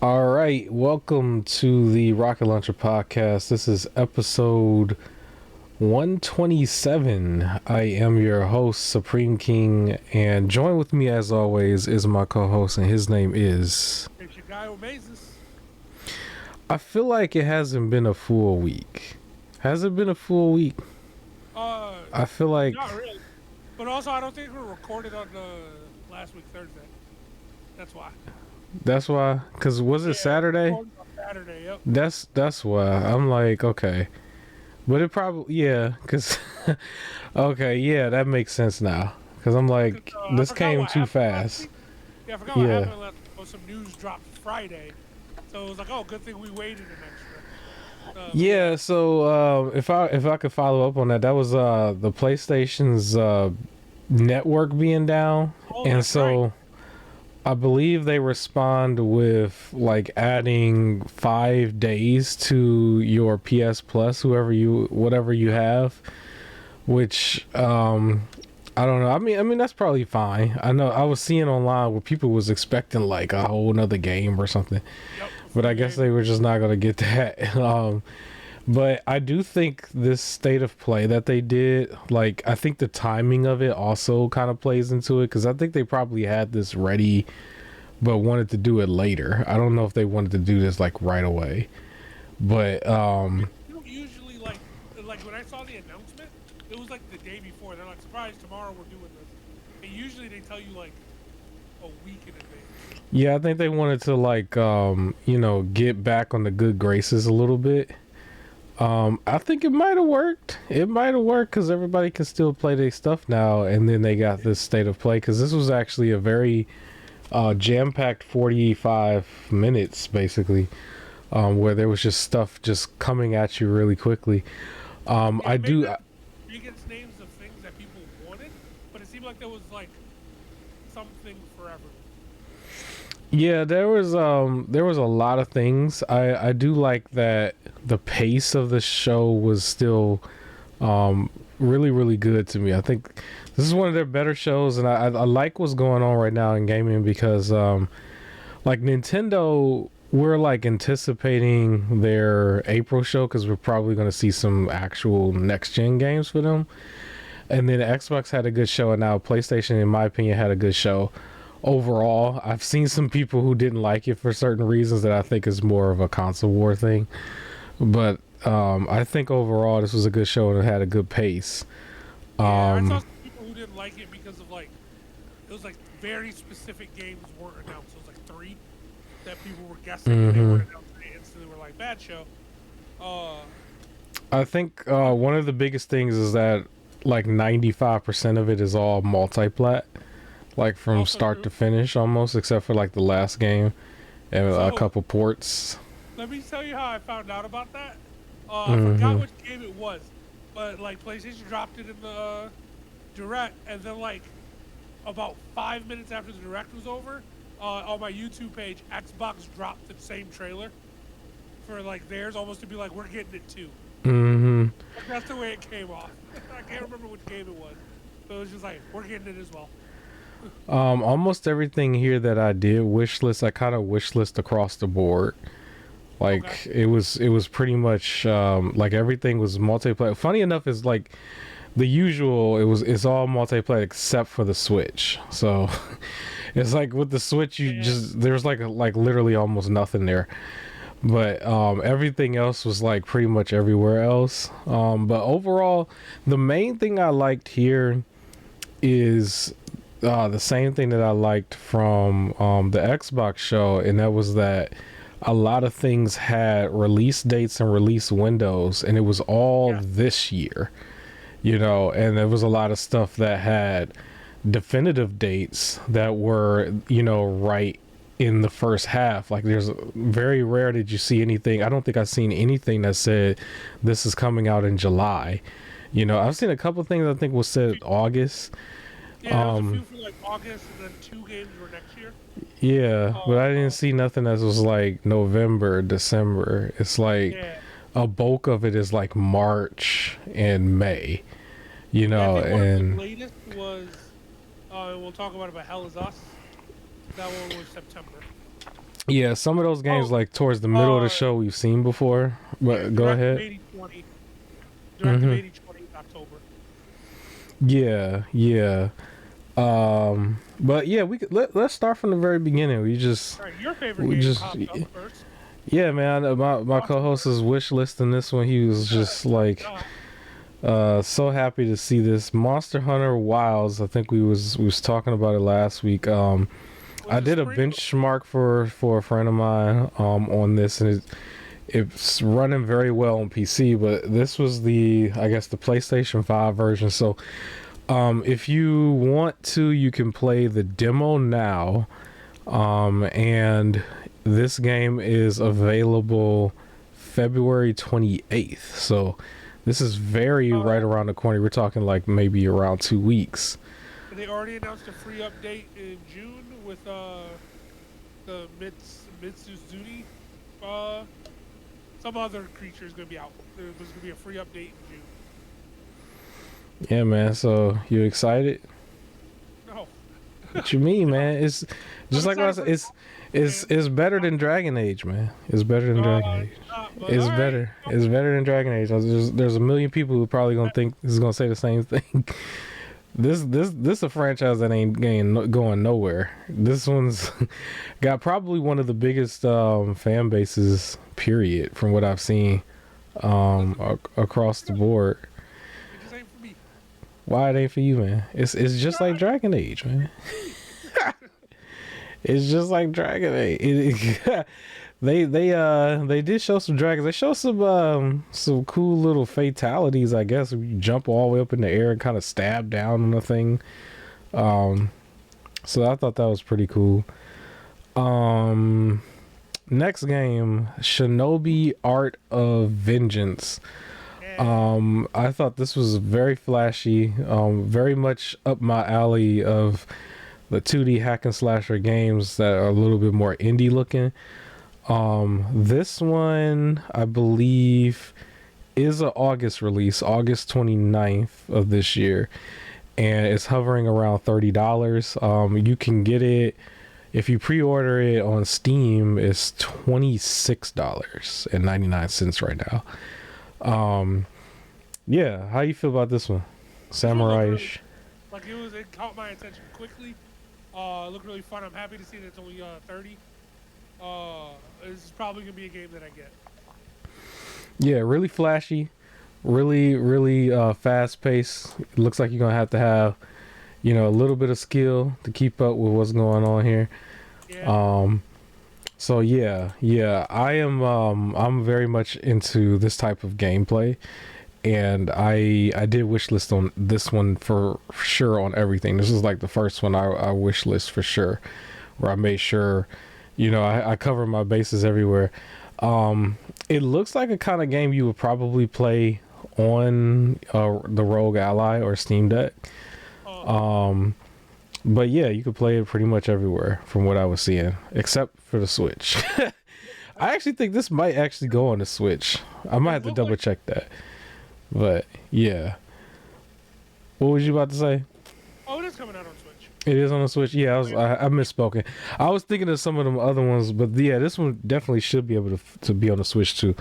All right, welcome to the Rocket Launcher podcast. This is episode 127. I am your host, Supreme King, and join with me as always is my co-host, and his name is. It's your guy Omasis. I feel like it hasn't been a full week. Has it been a full week? I feel like Not really. But also, I don't think we recorded on the last week Thursday. That's why. that's why. Cause was it We Saturday? recorded on Saturday. Yep. That's why. I'm like, okay, but it probably cause okay, yeah, that makes sense now. Cause I'm 'Cause, like, I this forgot came what too happened last fast. week. Yeah, I forgot what Yeah. happened last week. Oh, some news dropped Friday, so it was like, oh, good thing we waited an extra. Yeah, so if I could follow up on that, that was the PlayStation's network being down, Oh, and that's right. so I believe they respond with like adding 5 days to your PS Plus, whatever you have, which I don't know. I mean that's probably fine. I know I was seeing online where people was expecting like a whole nother game or something, Yep. but I Free guess game. they were just not gonna get that. But I do think this state of play that they did, like, I think the timing of it also kind of plays into it because I think they probably had this ready, but wanted to do it later. I don't know if they wanted to do this like right away, but You don't usually like when I saw the announcement, it was like the day before. They're like, surprise, tomorrow we're doing this. And usually they tell you like a week in advance. yeah, I think they wanted to like get back on the good graces a little bit. I think it might have worked. It might have worked because everybody can still play their stuff now, and then they got this state of play because this was actually a very jam-packed 45 minutes basically, where there was just stuff just coming at you really quickly. Yeah, I it made do. them against names of things that people wanted, but it seemed like there was like something for everyone. Yeah, there was a lot of things. I do like that the pace of the show was still really really good to me. I think this is one of their better shows, and I like what's going on right now in gaming because like Nintendo, we're like anticipating their April show because we're probably going to see some actual next gen games for them. And then Xbox had a good show, and now PlayStation, in my opinion, had a good show. Overall, I've seen some people who didn't like it for certain reasons that I think is more of a console war thing. But I think overall this was a good show and it had a good pace. Yeah, I saw Um, some people who didn't like it because of like it was like very specific games weren't announced. It was like three that people were guessing and they mhm. weren't announced. And they instantly were like bad show. Uh, I think but one of the biggest things is that like 95% of it is all multiplat, like from also start true. to finish almost, except for like the last game and a So couple ports. let me tell you how I found out about that. I forgot Hmm. which game it was, but like PlayStation dropped it in the direct, and then like about 5 minutes after the direct was over, on my YouTube page, Xbox dropped the same trailer for like theirs, almost to be like, we're getting it too. Hmm. Like, that's the way it came off. I can't remember which game it was, but it was just like, we're getting it as well. Almost everything here that I did wish list, I kind of wish list across the board. Okay. Like it was pretty much like everything was multiplayer. Funny enough, is like the usual. It's all multiplayer except for the Switch. So it's like with the Switch, you Yeah. just there's like literally almost nothing there. But everything else was like pretty much everywhere else. But overall, the main thing I liked here is the same thing that I liked from the Xbox show, and that was that a lot of things had release dates and release windows, and it was all Yeah. this year, and there was a lot of stuff that had definitive dates that were, right in the first half. Like, there's very rare did you see anything. I don't think I've seen anything that said this is coming out in July. I've seen a couple things I think was said August. Yeah, there was a few um for like August, and then two games were next year. yeah, but I didn't Uh, see nothing that was like November, December. It's like yeah. a bulk of it is like March and May, Yeah, I think one of the and latest was, we'll talk about it, but Hell is Us. That one was September. Yeah, some of those games Oh, like towards the middle of the show we've seen before. yeah, But go Directive ahead. 8020. Directive Hmm. 8020 in October. Yeah, yeah. But yeah, we could let's start from the very beginning. All right, your favorite We game just popped up first. yeah, man. My Awesome. co-host is wish listing this one. He was just like Uh, so happy to see this Monster Hunter Wilds. I think we was talking about it last week. was I it did a spring? benchmark for a friend of mine on this, and it's running very well on PC. But this was the, I guess, the PlayStation 5 version. So if you want to, you can play the demo now. And this game is available February 28th. So this is very right Uh, around the corner. We're talking like maybe around 2 weeks. they already announced a free update in June with the Mitsuzuki. Uh, some other creature is gonna be out. There's gonna be a free update in June. Yeah, man. So you excited? No, What you mean, man? It's I'm just like what I excited said. for the It's game. it's better than Dragon Age, man. It's better than Dragon Age. It's not, but It's all right. better. It's better than Dragon Age. There's a million people who probably gonna think this is gonna say the same thing. This a franchise that ain't going nowhere. This one's got probably one of the biggest fan bases, period, from what I've seen across the board. It just ain't for me. Why it ain't for you, man? It's just like Dragon Age, man. It's just like Dragon Age. They did show some dragons. They show some cool little fatalities. I guess you jump all the way up in the air and kind of stab down on the thing. Um, so I thought that was pretty cool. Um, Next game, Shinobi Art of Vengeance. Yeah. I thought this was very flashy, very much up my alley of the 2D hack and slasher games that are a little bit more indie looking. This one, I believe, is a August release, August 29th of this year, and it's hovering around $30. You can get it if you pre-order it on Steam. It's $26.99 right now. Yeah, how you feel about this one? This one looked really Samurai-ish. like it caught my attention quickly. It looked really fun. I'm happy to see that it's only 30. This is probably gonna be a game that I get. Yeah, really flashy, really fast paced. Looks like you're gonna have to have, a little bit of skill to keep up with what's going on here. Yeah. So yeah, I'm very much into this type of gameplay, and I did wish list on this one for sure on everything. This is like the first one I wish list for sure, where I made sure, I cover my bases everywhere. It looks like a kind of game you would probably play on the Rogue Ally or Steam Deck. Uh, But yeah, you could play it pretty much everywhere from what I was seeing, except for the Switch. I actually think this might actually go on the Switch. I might it have to looked double like check that. But yeah, what was you about to say? it is coming out on Switch. It is on the Switch. Yeah, I misspoken. I was thinking of some of them other ones, but yeah, this one definitely should be able to be on the Switch too.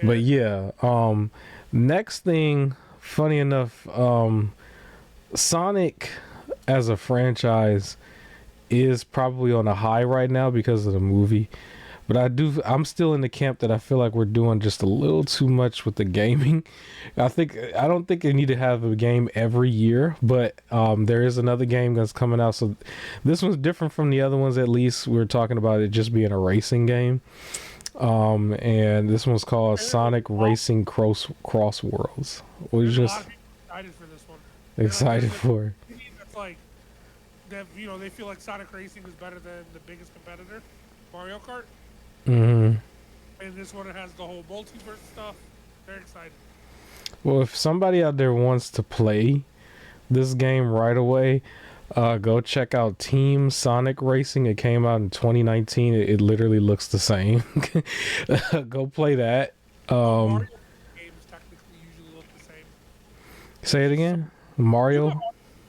But Yeah. yeah, next thing, funny enough, Sonic as a franchise is probably on a high right now because of the movie. But I'm still in the camp that I feel like we're doing just a little too much with the gaming. I don't think they need to have a game every year, but there is another game that's coming out. So this one's different from the other ones. At least we're talking about it just being a racing game. And this one's called And there's Sonic Racing Cross Worlds. We a lot just of people excited for this one. excited There's for. a team that's like that. They feel like Sonic Racing is better than the biggest competitor, Mario Kart. Hmm. And this one has the whole multiverse stuff. Very excited. Well, if somebody out there wants to play this game right away, go check out Team Sonic Racing. It came out in 2019. It literally looks the same. Go play that. Mario games technically usually look the same. Say it again. Two Mario.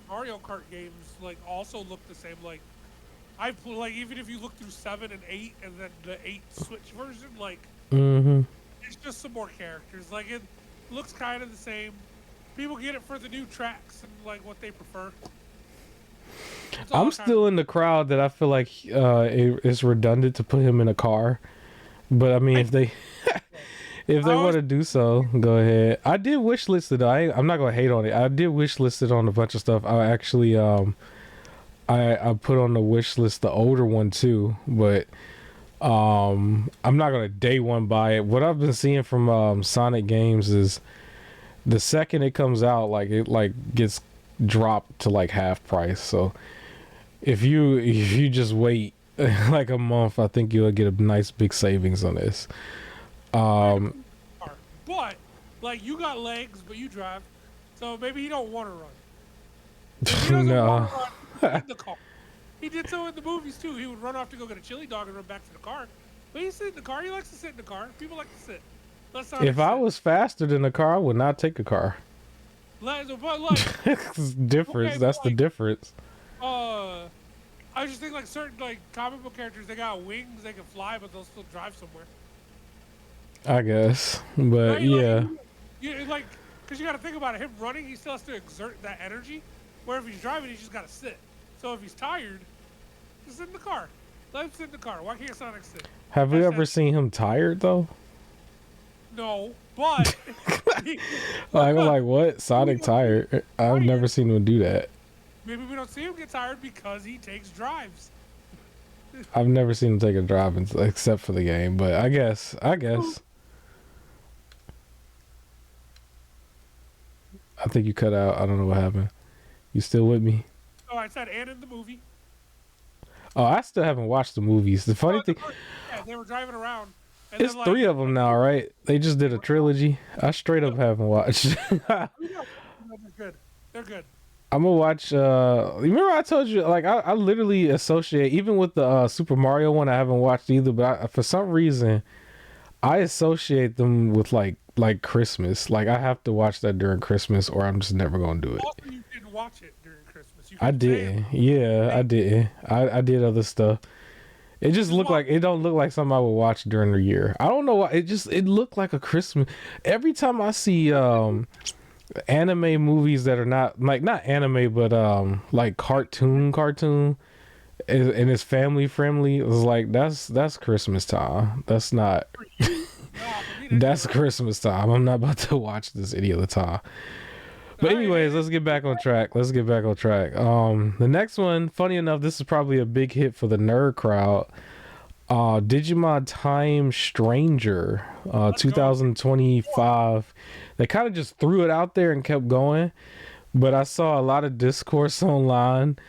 Mario Kart games like also look the same. Like like even if you look through 7 and 8, and then the 8 Switch version, like Mm-hmm. it's just some more characters. Like it looks kind of the same. People get it for the new tracks and like what they prefer. It's all I'm kind of still in the crowd that I feel like it's redundant to put him in a car. But I mean, I, if they if I they want always to do so, go ahead. I did wish list it. I'm not gonna hate on it. I did wish list it on a bunch of stuff. I actually I put on the wish list the older one too, but I'm not gonna day one buy it. What I've been seeing from Sonic games is the second it comes out, like it like gets dropped to like half price. So if you just wait like a month, I think you'll get a nice big savings on this. Um, car. But like you got legs, but you drive, so maybe he don't want to run. If he doesn't no. want to run, he sit in the car. He did so in the movies too. He would run off to go get a chili dog and run back to the car. But he sit in the car. He likes to sit in the car. People like to sit. Let's not. If I was faster than a car, I would not take a car. But like, It's difference. okay, but That's the like, difference. I just think like certain like comic book characters, they got wings, they can fly, but they'll still drive somewhere. I guess, but Right? yeah. Like, like, cause you got to think about it. Him running, he still has to exert that energy. Where if he's driving, he's just got to sit. So if he's tired, just sit in the car. Let him sit in the car. Why can't Sonic sit? Have you That's ever that. seen him tired though? No, but Like I'm like, what? we Sonic don't see him tired? I've never tired. seen him do that. Maybe we don't see him get tired because he takes drives. I've never seen him take a drive except for the game. But I guess. I think you cut out. I don't know what happened. You still with me? Oh, I said, and in the movie. Oh, I still haven't watched the movies. The funny thing, Yeah, they were driving around. And it's then, three like, of them now, right? They just did a trilogy. I straight up haven't watched. they're good. They're good. I'm gonna watch. Remember I told you, like I literally associate even with the Super Mario one. I haven't watched either, but for some reason, I associate them with like Christmas. Like I have to watch that during Christmas, or I'm just never gonna do it. Also, you didn't watch it during Christmas. You I keep saying, didn't. Yeah, I didn't. I did other stuff. It just looked like it don't look like something I would watch during the year. I don't know why. It looked like a Christmas. Every time I see anime movies that are not anime but like cartoon and it's family friendly, it's like that's Christmas time. That's not no, for me, that's Christmas time. I'm not about to watch this any other time. But anyways, let's get back on track. The next one, funny enough, this is probably a big hit for the nerd crowd. Digimon Time Stranger, 2025. They kind of just threw it out there and kept going, but I saw a lot of discourse online,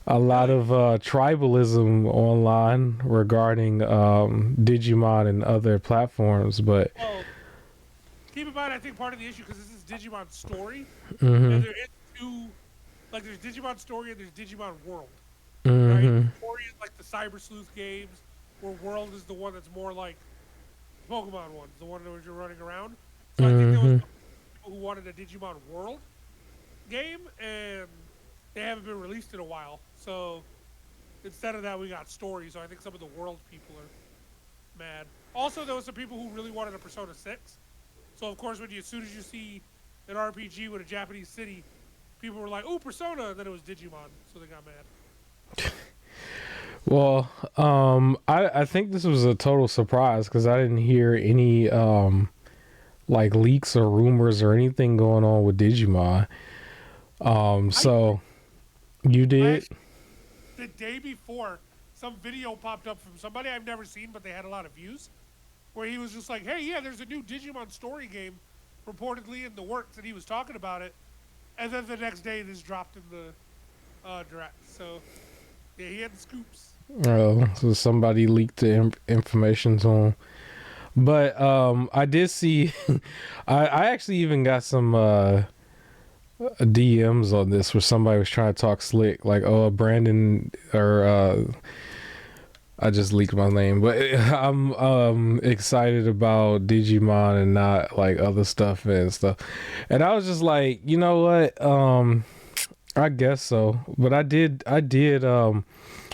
a lot of tribalism online regarding Digimon and other platforms. But Well, keep in mind, I think part of the issue, because this is Digimon Story, mm-hmm, and there is two, like there's Digimon Story and there's Digimon World, right? mm-hmm, Story is like the Cyber Sleuth games, where World is the one that's more like Pokemon ones, the one where you're running around. So I think there was mm-hmm. people who wanted a Digimon World game, and they haven't been released in a while. So instead of that, we got Story. So I think some of the World people are mad. Also, there was some people who really wanted a Persona 6. So of course, as soon as you see an RPG with a Japanese city, people were like, "Oh, Persona!" And then it was Digimon, so they got mad. Well, I think this was a total surprise because I didn't hear any like leaks or rumors or anything going on with Digimon. So you did? The day before, some video popped up from somebody I've never seen, but they had a lot of views, where he was just like, "Hey, yeah, there's a new Digimon Story game reportedly in the works," and he was talking about it. And then the next day, this dropped in the direct. So yeah, he had the scoops. Oh, so somebody leaked the information to him. But I did see, I actually even got some DMs on this where somebody was trying to talk slick, like, "Oh, Brandon," or I just leaked my name, but I'm excited about Digimon and not like other stuff and stuff. And I was just like, you know what? I guess so. But I did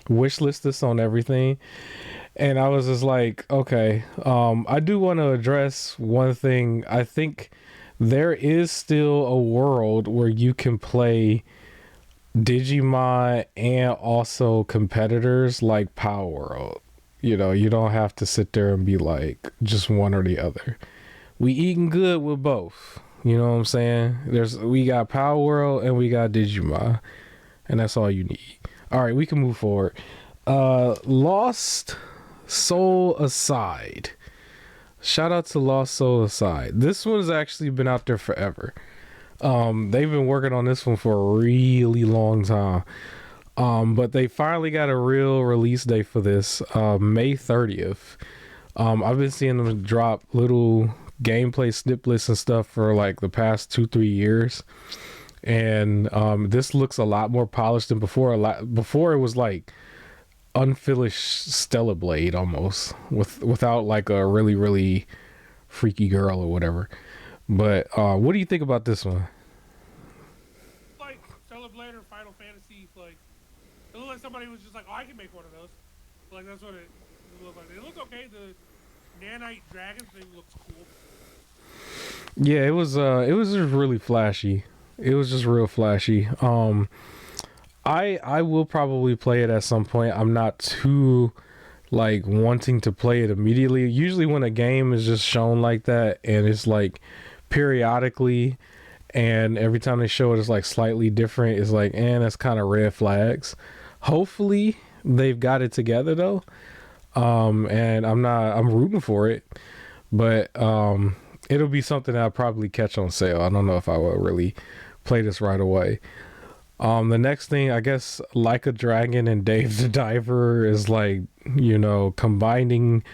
wish list this on everything, and I was just like, okay, I do want to address one thing. I think there is still a world where you can play Digimon and also competitors like Power World. You know, you don't have to sit there and be like just one or the other. We eating good with both. You know what I'm saying? We got Power World and we got Digimon, and that's all you need. All right, we can move forward. Lost Soul Aside. Shout out to Lost Soul Aside. This one's actually been out there forever. They've been working on this one for a really long time. But they finally got a real release date for this, May 30th. I've been seeing them drop little gameplay snippets and stuff for like the past 2-3 years, and this looks a lot more polished than before. Before it was like unfinished Stellar Blade almost, without like a really freaky girl or whatever. But what do you think about this one? Like Stellar Blade or Final Fantasy, like it looked like somebody was just like, oh, I can make one of those. Like that's what it looked like. It looked okay. The nanite dragon thing looks cool. Yeah, it was just really flashy. It was just real flashy. I will probably play it at some point. I'm not too like wanting to play it immediately. Usually when a game is just shown like that and it's like periodically, and every time they show it it's like slightly different, it's like, and that's kind of red flags. Hopefully they've got it together though. And I'm rooting for it, but it'll be something that I'll probably catch on sale. I don't know if I will really play this right away. The next thing, I guess, Like a Dragon and Dave the Diver is like, you know, combining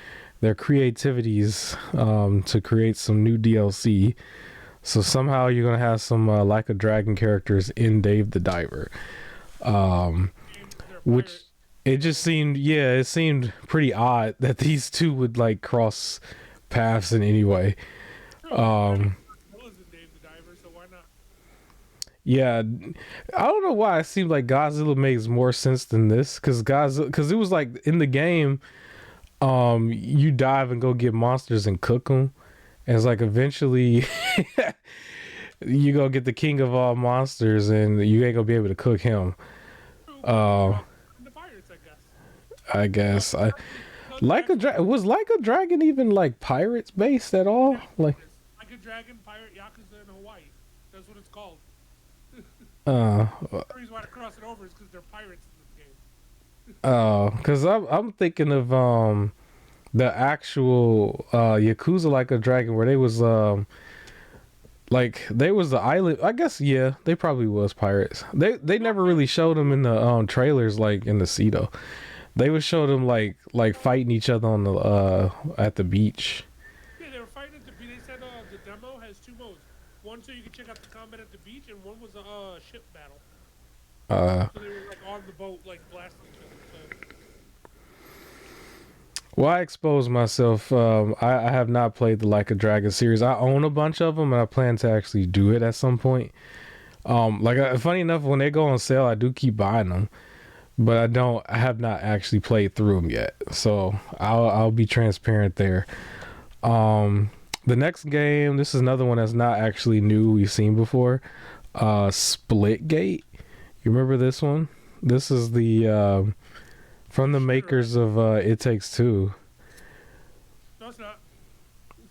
their creativities to create some new DLC. So somehow you're gonna have some Like a Dragon characters in Dave the Diver, which it just seemed, yeah, it seemed pretty odd that these two would like cross paths in any way. Um, Yeah, I don't know why it seemed like Godzilla makes more sense than this, because it was like in the game, you dive and go get monsters and cook them, and it's like eventually you go get the king of all monsters, and you ain't gonna be able to cook him. Uh, I guess was Like a Dragon even like pirates based at all? Like, a Dragon Pirate Yakuza in Hawaii. That's what it's called. uh, The reason why to cross it over is because they're pirates in this game. because I'm thinking of the actual Yakuza Like a Dragon, where they was like they was the island. I guess, yeah, they probably was pirates. They never really showed them in the trailers, like in the sea though. They would show them like fighting each other on the at the beach. Yeah, they were fighting at the beach. They said the demo has 2 modes. One so you can check out the combat at the beach, and one was a ship battle. So they were like on the boat, like blasting each other. So. Well, I exposed myself. I have not played the Like a Dragon series. I own a bunch of them, and I plan to actually do it at some point. Funny enough, when they go on sale, I do keep buying them, but I have not actually played through them yet. So I'll be transparent there. The next game, this is another one that's not actually new. We've seen before. Splitgate. You remember this one? This is the from the makers of It Takes Two. No, it's not.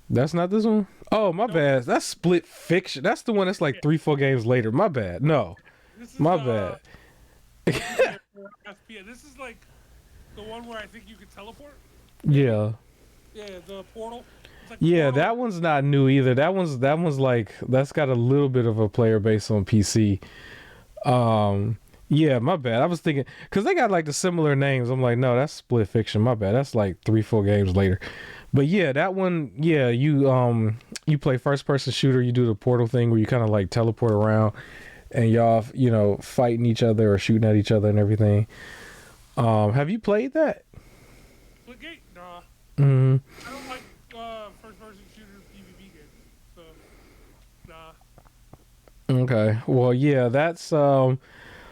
That's not this one? Oh, my bad. That's Split Fiction. That's the one that's like 3-4 games later. My bad. No. My bad. This is like the one where I think you could teleport. Yeah. Yeah, the portal. Like Yeah, portal. that one's not new either. That one's like, that's got a little bit of a player base on PC. Yeah, my bad. I was thinking, because they got like the similar names. I'm like, no, that's Split Fiction. My bad. That's like 3-4 games later. But yeah, that one, yeah, you play first person shooter. You do the portal thing where you kind of like teleport around, and y'all, you know, fighting each other or shooting at each other and everything. Have you played that? Splitgate? Nah. Mm-hmm. I don't like first person shooter PvP games. So, nah. Okay. Well, yeah, that's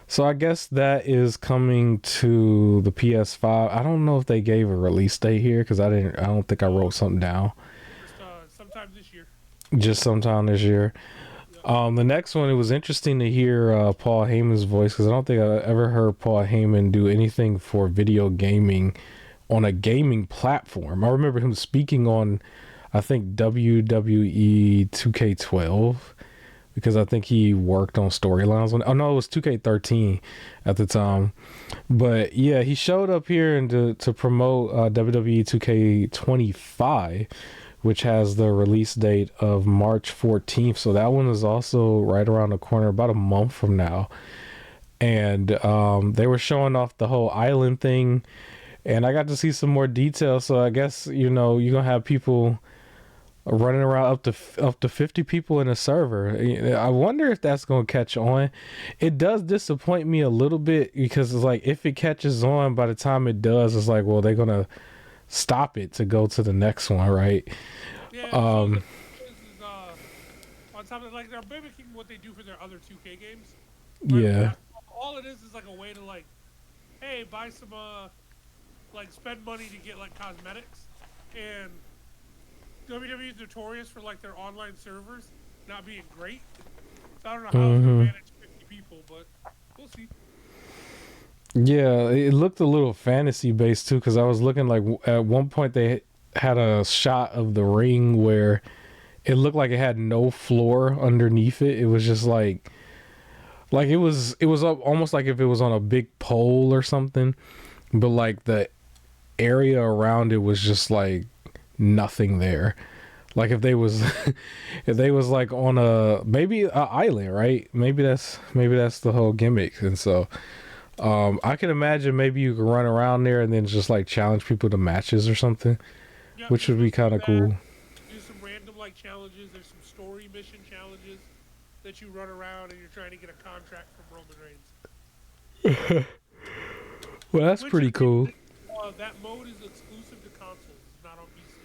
So I guess that is coming to the PS5. I don't know if they gave a release date here because I didn't. I don't think I wrote something down. Just sometime this year. Just sometime this year. Yep. The next one, it was interesting to hear Paul Heyman's voice because I don't think I ever heard Paul Heyman do anything for video gaming on a gaming platform. I remember him speaking on, I think, WWE 2K12 because I think he worked on storylines on. Oh no, it was 2K13 at the time. But yeah, he showed up here and to promote WWE 2K25, which has the release date of March 14th. So that one is also right around the corner, about a month from now. And they were showing off the whole island thing, and I got to see some more details. So I guess you're gonna have people running around up to 50 people in a server. I wonder if that's gonna catch on. It does disappoint me a little bit because it's like if it catches on, by the time it does, it's like, well, they're gonna stop it to go to the next one, right? Yeah. So the Um, thing is on top of like they're mimicking what they do for their other 2K games, right? Where yeah. all it is like a way to like, hey, buy some like spend money to get like cosmetics, and WWE is notorious for like their online servers not being great. So I don't know how it's gonna hmm manage 50 people, but we'll see. Yeah, it looked a little fantasy based too because I was looking like at one point they had a shot of the ring where it looked like it had no floor underneath it. It was just like it was up almost like if it was on a big pole or something, but like the area around it was just like nothing there. Like if they was if they was like on a maybe a island, right? Maybe that's the whole gimmick. And so I can imagine maybe you could run around there and then just like challenge people to matches or something, Yep, which you would can be do kind of that. cool. Do some random like challenges. There's some story mission challenges that you run around and you're trying to get a contract from Roman Reigns. Well, that's Which is pretty cool. that mode is exclusive to consoles. It's not on PC.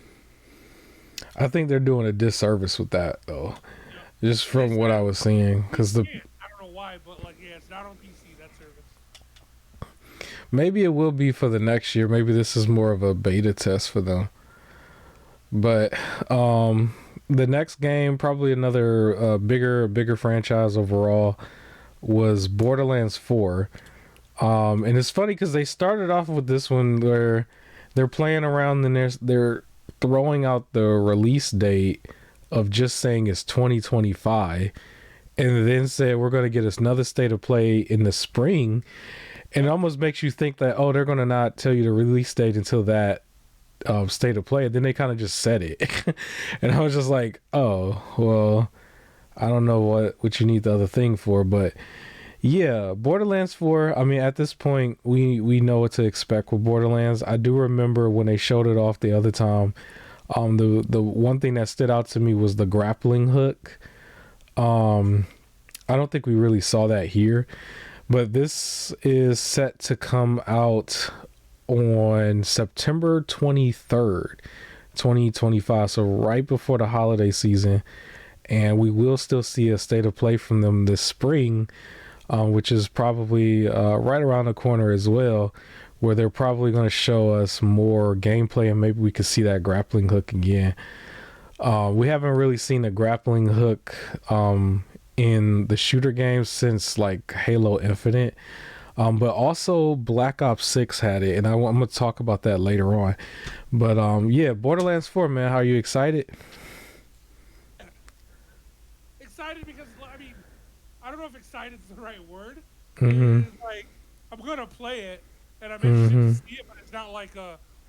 I think they're doing a disservice with that though, Yep. just And they from what I said was seeing, you because the can't. I don't know why, but like yeah, it's not on PC. That service. maybe it will be for the next year. Maybe this is more of a beta test for them. But the next game, probably another bigger franchise overall, was Borderlands 4. And it's funny because they started off with this one where they're playing around and they're throwing out the release date of just saying it's 2025, and then said we're going to get another state of play in the spring. And it almost makes you think that, oh, they're going to not tell you the release date until that state of play. And then they kind of just said it. And I was just like, oh, well, I don't know what you need the other thing for. But yeah, Borderlands 4, I mean, at this point, we know what to expect with Borderlands. I do remember when they showed it off the other time, the one thing that stood out to me was the grappling hook. I don't think we really saw that here, but this is set to come out on September 23rd, 2025. So right before the holiday season. And we will still see a state of play from them this spring, which is probably right around the corner as well, where they're probably going to show us more gameplay and maybe we could see that grappling hook again. We haven't really seen a grappling hook in the shooter games since like Halo Infinite. But also Black Ops 6 had it, and I'm going to talk about that later on. But yeah, Borderlands 4, man, how are you excited? Excited because I mean, I don't know if excited is the right word. Mm-hmm. It's like I'm gonna play it and I'm interested to Mm-hmm. see it, but it's not like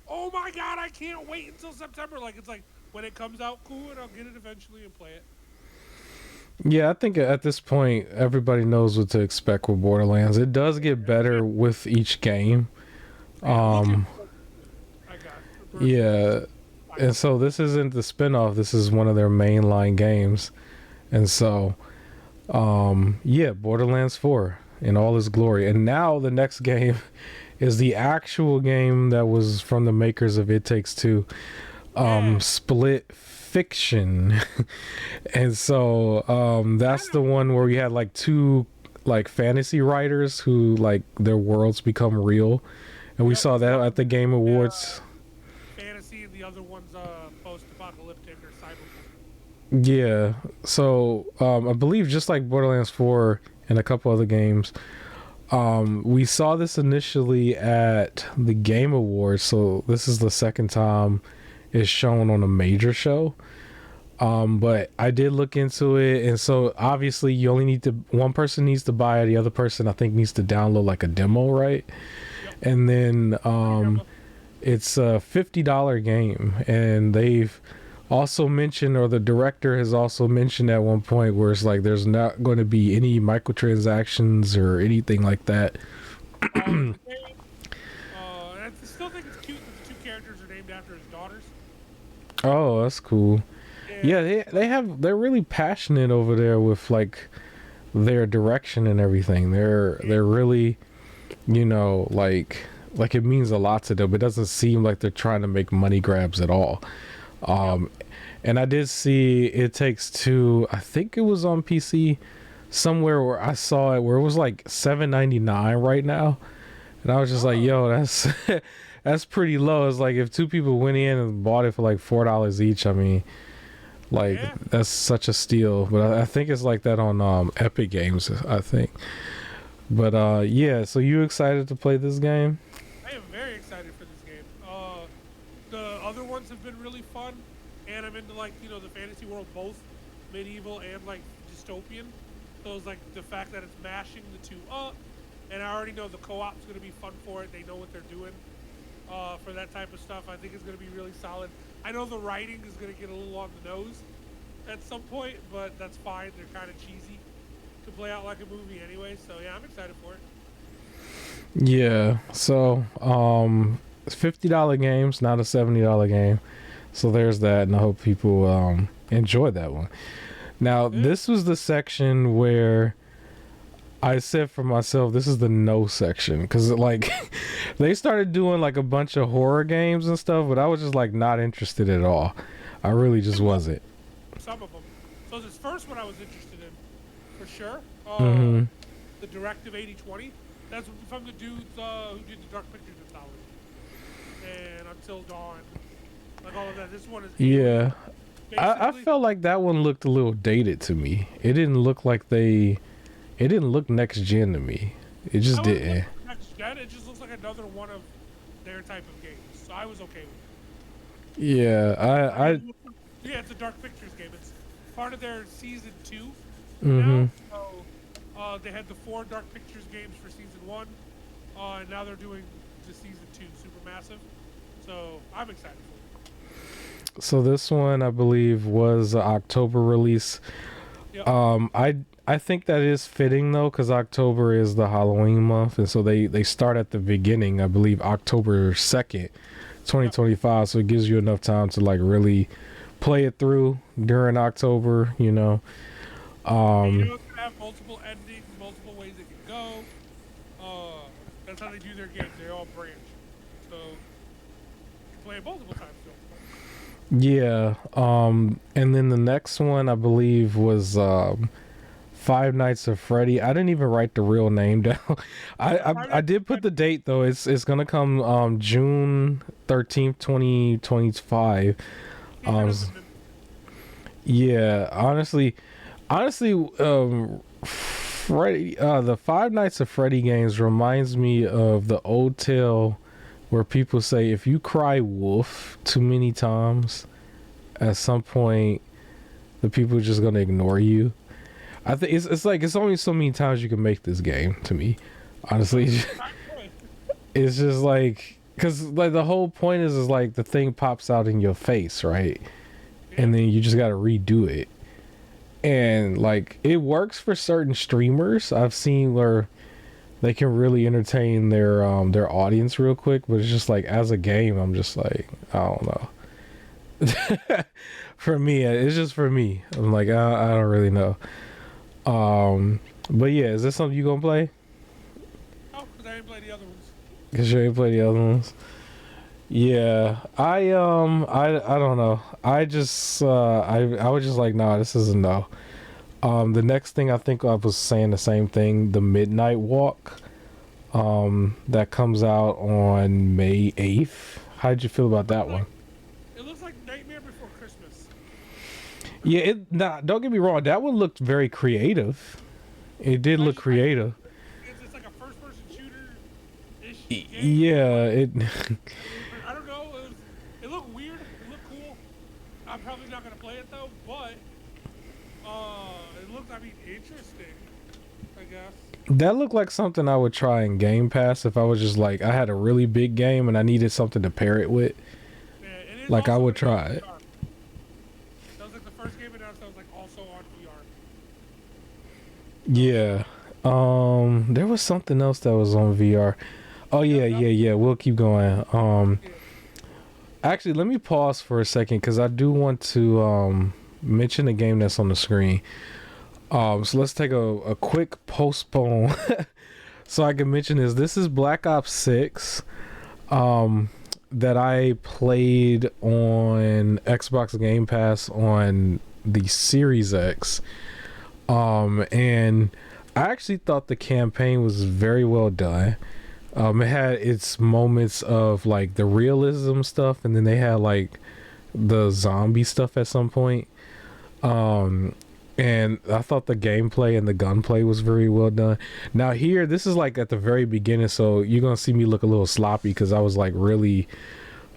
oh my god, I can't wait until September. Like it's like when it comes out, cool, and I'll get it eventually and play it. Yeah, I think at this point everybody knows what to expect with Borderlands. It does get better with each game. Yeah, looking Um, forward to it. I got it. Personally, yeah, I and got so this isn't the spinoff. This is one of their mainline games, and so yeah, Borderlands 4 in all its glory. And now the next game is the actual game that was from the makers of It Takes Two, yeah. Split Fiction. And so that's Kind the of one where we had like two like fantasy writers who like their worlds become real, and we Yep, saw that at the Game Awards. fantasy, and the other one's post-apocalyptic or cyberpunk. Yeah. So I believe just like Borderlands 4 and a couple other games, we saw this initially at the Game Awards. So this is the second time it's shown on a major show. But I did look into it, and so obviously you only need to one person needs to buy it, the other person I think needs to download like a demo, right? Yep. And then it's a $50 game, and they've also mentioned, or the director has also mentioned at one point, where it's like there's not going to be any microtransactions or anything like that. And I still think it's cute that the two characters are named after his daughters. Oh, that's cool. Yeah, they're really passionate over there with like their direction and everything. They're really, like it means a lot to them. It doesn't seem like they're trying to make money grabs at all. And I did see It Takes Two. I think it was on PC somewhere where I saw it where it was like $7.99 right now, and I was just like, yo, that's that's pretty low. It's like if two people went in and bought it for like $4 each. I mean, like that's such a steal. But I think it's like that on Epic Games, I think. But yeah, so you excited to play this game? I am very excited for this game. The other ones have been really fun, and I'm into like the fantasy world, both medieval and like dystopian. So it's like the fact that it's mashing the two up, and I already know the co-op's gonna be fun for it. They know what they're doing for that type of stuff. I think it's gonna be really solid. I know the writing is gonna get a little on the nose at some point, but that's fine. They're kind of cheesy to play out like a movie anyway. So yeah, I'm excited for it. Yeah. So it's $50 games, not a $70 game. So there's that, and I hope people enjoy that one. Now, this was the section where I said for myself, this is the no section, because like they started doing like a bunch of horror games and stuff, but I was just like not interested at all. I really just wasn't. Some of them. So this first one I was interested in, for sure. The Directive 8020. That's from the dudes who did the Dark Pictures anthology and Until Dawn, like all of that. This one is yeah. I felt like that one looked a little dated to me. It didn't look like it didn't look next gen to me. It just didn't. Next gen, it just looks like another one of their type of games. So I was okay with it. Yeah, yeah, it's a Dark Pictures game. It's part of their season 2 Mm-hmm. now. So they had the 4 Dark Pictures games for season 1, and now they're doing the season 2 Supermassive. So I'm excited for it. So this one, I believe, was an October release. Yep. I think that is fitting though, because October is the Halloween month, and so they start at the beginning. I believe October 2nd, 2025. Yep. So it gives you enough time to like really play it through during October. You know, it's gonna have multiple endings, multiple ways it can go. That's how they do their games. They all branch. So you can play it multiple times. Yeah. And then the next one I believe was Five Nights at Freddy. I didn't even write the real name down. I did put the date though. It's gonna come June 13th, 2025. Yeah, honestly, Freddy, the Five Nights at Freddy games reminds me of the old tale where people say if you cry wolf too many times, at some point the people are just gonna ignore you. I think it's like it's only so many times you can make this game. To me, honestly, it's just like because like the whole point is like the thing pops out in your face, right? And then you just gotta redo it. And like it works for certain streamers. I've seen where they can really entertain their audience real quick, but it's just like as a game, I'm just like I don't know. For me, it's just for me. I'm like I don't really know. But yeah, is this something you gonna play? Oh, because I didn't play the other ones. Because you ain't play the other ones. Yeah, I don't know. I just I was just like, nah, this is a no. The next thing I think I was saying the same thing, the Midnight Walk. That comes out on May 8th. How'd you feel about that one? It looks like Nightmare Before Christmas. Yeah, don't get me wrong, that one looked very creative. It did look creative. It's like a first-person shooter-ish game. Yeah, it I don't know. It looked weird. It looked cool. I'm probably not gonna play it though, but it looked, I mean, interesting. I guess. that looked like something I would try in Game Pass if I was just like I had a really big game and I needed something to pair it with. Yeah, it is Like I also would gonna be try on it. VR. That was like the first game announced that was like also on VR. Yeah. There was something else that was on VR. Oh yeah. We'll keep going. Yeah. Actually, let me pause for a second because I do want to mention a game that's on the screen. So let's take a quick postpone so I can mention this. This is Black Ops 6 that I played on Xbox Game Pass on the Series X. And I actually thought the campaign was very well done. It had its moments of like the realism stuff, and then they had like the zombie stuff at some point. And I thought the gameplay and the gunplay was very well done. Now here, this is like at the very beginning, so you're gonna see me look a little sloppy because I was like really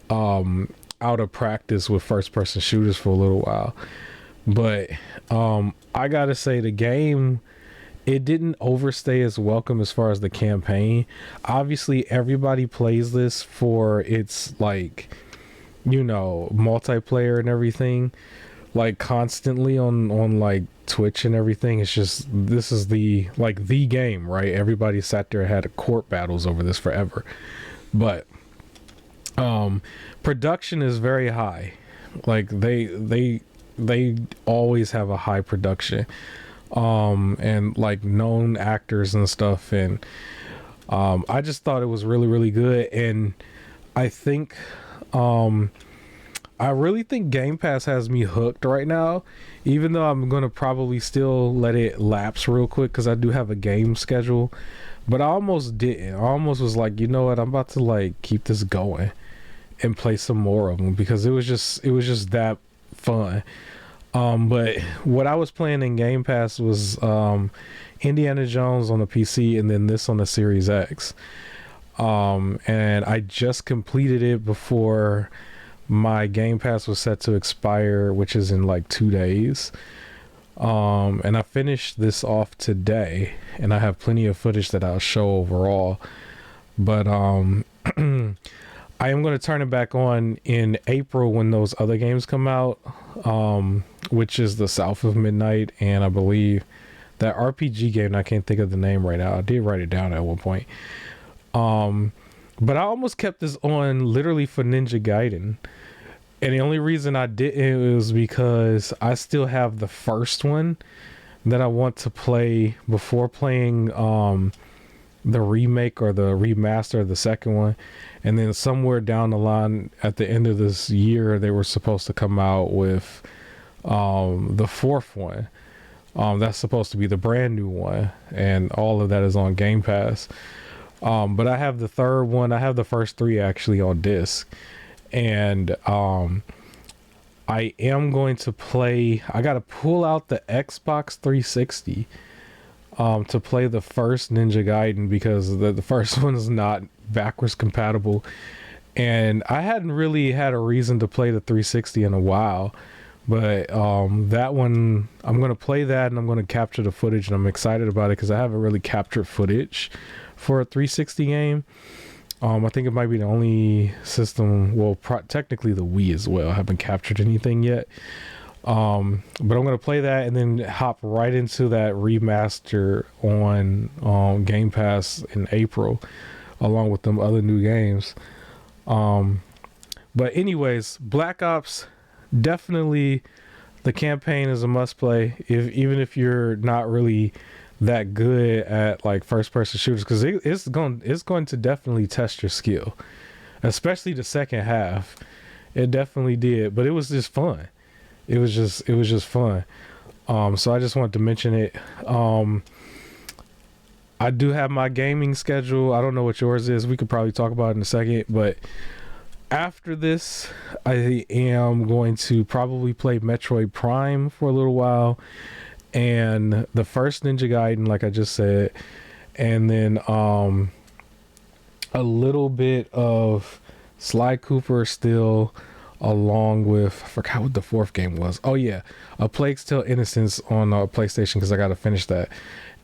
out of practice with first person shooters for a little while. But I gotta say the game, it didn't overstay its welcome as far as the campaign. Obviously everybody plays this for its like, you know, multiplayer and everything, like constantly on like Twitch and everything. It's just, this is the like the game, right? Everybody sat there and had court battles over this forever. But production is very high. Like they always have a high production, and like known actors and stuff. And I just thought it was really, really good. And I think I really think Game Pass has me hooked right now, even though I'm gonna probably still let it lapse real quick because I do have a game schedule. But I almost didn't. I almost was like, you know what, I'm about to like keep this going and play some more of them because it was just that fun. But what I was playing in Game Pass was Indiana Jones on the PC and then this on the Series X. And I just completed it before my Game Pass was set to expire, which is in like 2 days. And I finished this off today, and I have plenty of footage that I'll show overall. But I am going to turn it back on in April when those other games come out, which is the South of Midnight, and I believe that RPG game, I can't think of the name right now. I did write it down at one point. But I almost kept this on literally for Ninja Gaiden. And the only reason I didn't was because I still have the first one that I want to play before playing the remake or the remaster of the second one. And then somewhere down the line at the end of this year, they were supposed to come out with the fourth one. That's supposed to be the brand new one. And all of that is on Game Pass. But I have the third one. I have the first three actually on disc. And I am going to play, I got to pull out the Xbox 360 to play the first Ninja Gaiden because the first one is not backwards compatible. And I hadn't really had a reason to play the 360 in a while. But that one, I'm going to play that and I'm going to capture the footage. And I'm excited about it because I haven't really captured footage for a 360 game. I think it might be the only system, well, technically the Wii as well. I haven't captured anything yet. But I'm going to play that and then hop right into that remaster on Game Pass in April, along with them other new games. But anyways, Black Ops, definitely the campaign is a must play, even if you're not really that good at like first person shooters, because it's going to definitely test your skill, especially the second half. It definitely did, but it was just fun. It was just fun. So I just wanted to mention it. Um, I do have my gaming schedule. I don't know what yours is. We could probably talk about it in a second, but after this, I am going to probably play Metroid Prime for a little while, and the first Ninja Gaiden, like I just said, and then a little bit of Sly Cooper still, along with, I forgot what the fourth game was. Oh yeah, A Plague's Tale: Innocence on PlayStation, because I got to finish that.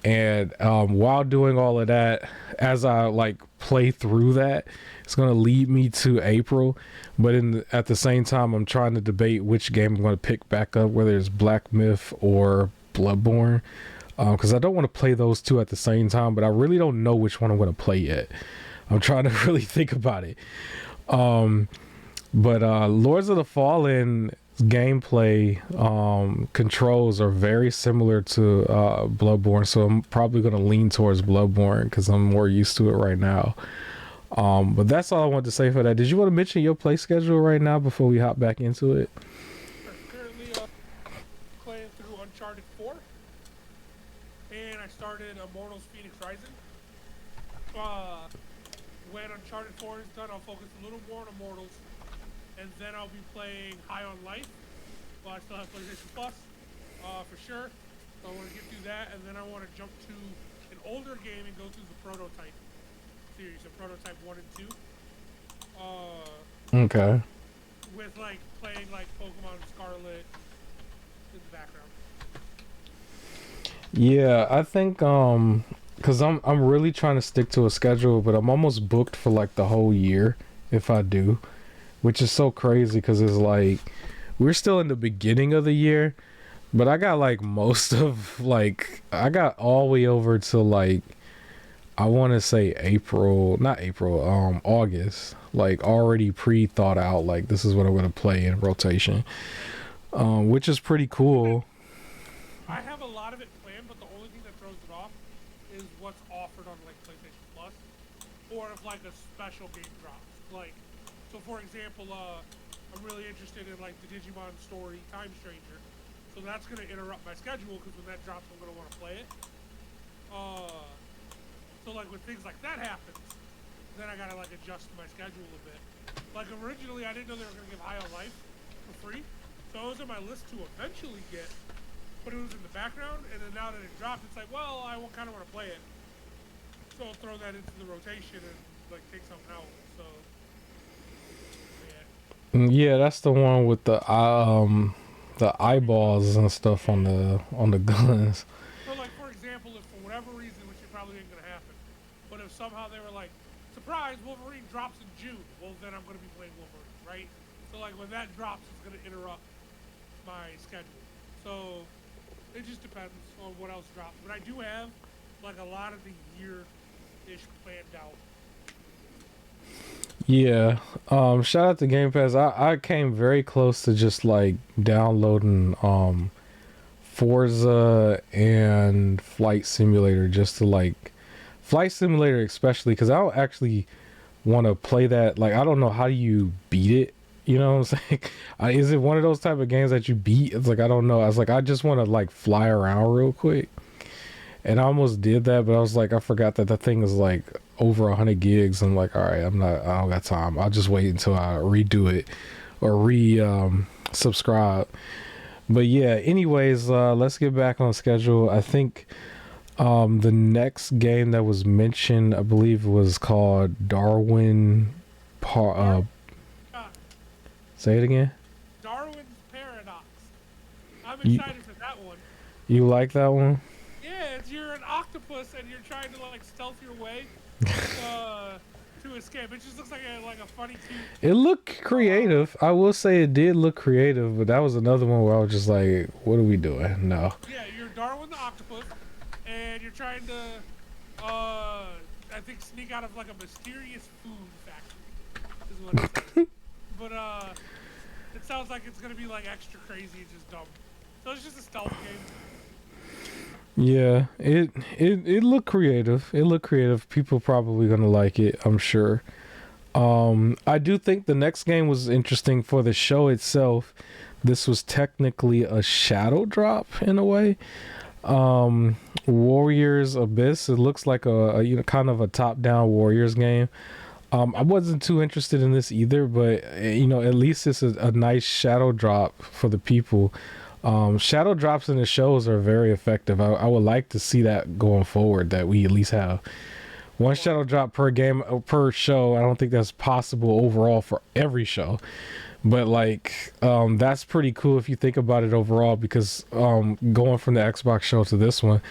And while doing all of that, as I like play through that, it's gonna lead me to April. But at the same time, I'm trying to debate which game I'm gonna pick back up, whether it's Black Myth or Bloodborne, because I don't want to play those two at the same time. But I really don't know which one I'm gonna play yet. I'm trying to really think about it. But Lords of the Fallen gameplay controls are very similar to Bloodborne, so I'm probably going to lean towards Bloodborne because I'm more used to it right now. But that's all I wanted to say for that. Did you want to mention your play schedule right now before we hop back into it? Currently playing through Uncharted 4, and I started Immortals Phoenix Rising. When Uncharted 4 is done, I'll focus a little more on Immortals, and then I'll be playing High on Life. Well, I still have PlayStation Plus, for sure. So I want to get through that, and then I want to jump to an older game and go through the Prototype series, so Prototype 1 and 2. Okay. With like playing like Pokemon Scarlet in the background. Yeah, I think cuz I'm really trying to stick to a schedule, but I'm almost booked for like the whole year if I do, which is so crazy cuz it's like we're still in the beginning of the year, but I got like most of like I got all the way over to like I want to say August, like already pre-thought out, like this is what I'm going to play in rotation, which is pretty cool. I have a lot of it planned, but the only thing that throws it off is what's offered on like PlayStation Plus, or if like a special game drops. Like, so for example, I'm really interested in like the Digimon story Time Stranger, so that's gonna interrupt my schedule because when that drops, I'm gonna want to play it. So like when things like that happens, then I gotta like adjust my schedule a bit. Like originally, I didn't know they were gonna give High on Life for free, so it was on my list to eventually get. But it was in the background, and then now that it dropped, it's like, well, I kind of want to play it, so I'll throw that into the rotation and like take something out. So yeah. Yeah, that's the one with the eyeballs and stuff on the guns. So like for example, if for whatever reason, which it probably ain't gonna happen, but if somehow they were like, surprise, Wolverine drops in June, well then I'm gonna be playing Wolverine, right? So like when that drops, it's gonna interrupt my schedule. So it just depends on what else drops. But I do have like a lot of the year-ish planned out. Yeah. Shout out to GamePass. I came very close to just like downloading Forza and Flight Simulator just to like Flight Simulator especially because I don't actually want to play that. Like I don't know how do you beat it. You know what I'm saying? Is it one of those type of games that you beat? It's like I don't know. I was like I just want to like fly around real quick, and I almost did that, but I was like I forgot that thing is like over 100 gigs. I'm like, all right, I don't got time. I'll just wait until I redo it or subscribe. But yeah, anyways, let's get back on schedule. I think the next game that was mentioned, I believe, was called Darwin. Say it again. Darwin's Paradox. I'm excited for that one. You like that one? Yeah, you're an octopus and you're trying to like stealth your way to escape. It just looks like a funny cute. It looked creative. I will say it did look creative, but that was another one where I was just like, "What are we doing?" No. Yeah, you're Darwin the octopus, and you're trying to, I think, sneak out of like a mysterious food factory. Is what it says. But it sounds like it's gonna be like extra crazy and just dumb. So it's just a stealth game. Yeah, it looked creative. It looked creative. People probably gonna like it, I'm sure. I do think the next game was interesting for the show itself. This was technically a shadow drop in a way. Warriors Abyss. It looks like kind of a top-down Warriors game. I wasn't too interested in this either, but at least it's a nice shadow drop for the people. Shadow drops in the shows are very effective. I would like to see that going forward. That we at least have one shadow drop per game per show. I don't think that's possible overall for every show, but like that's pretty cool if you think about it overall. Because going from the Xbox show to this one,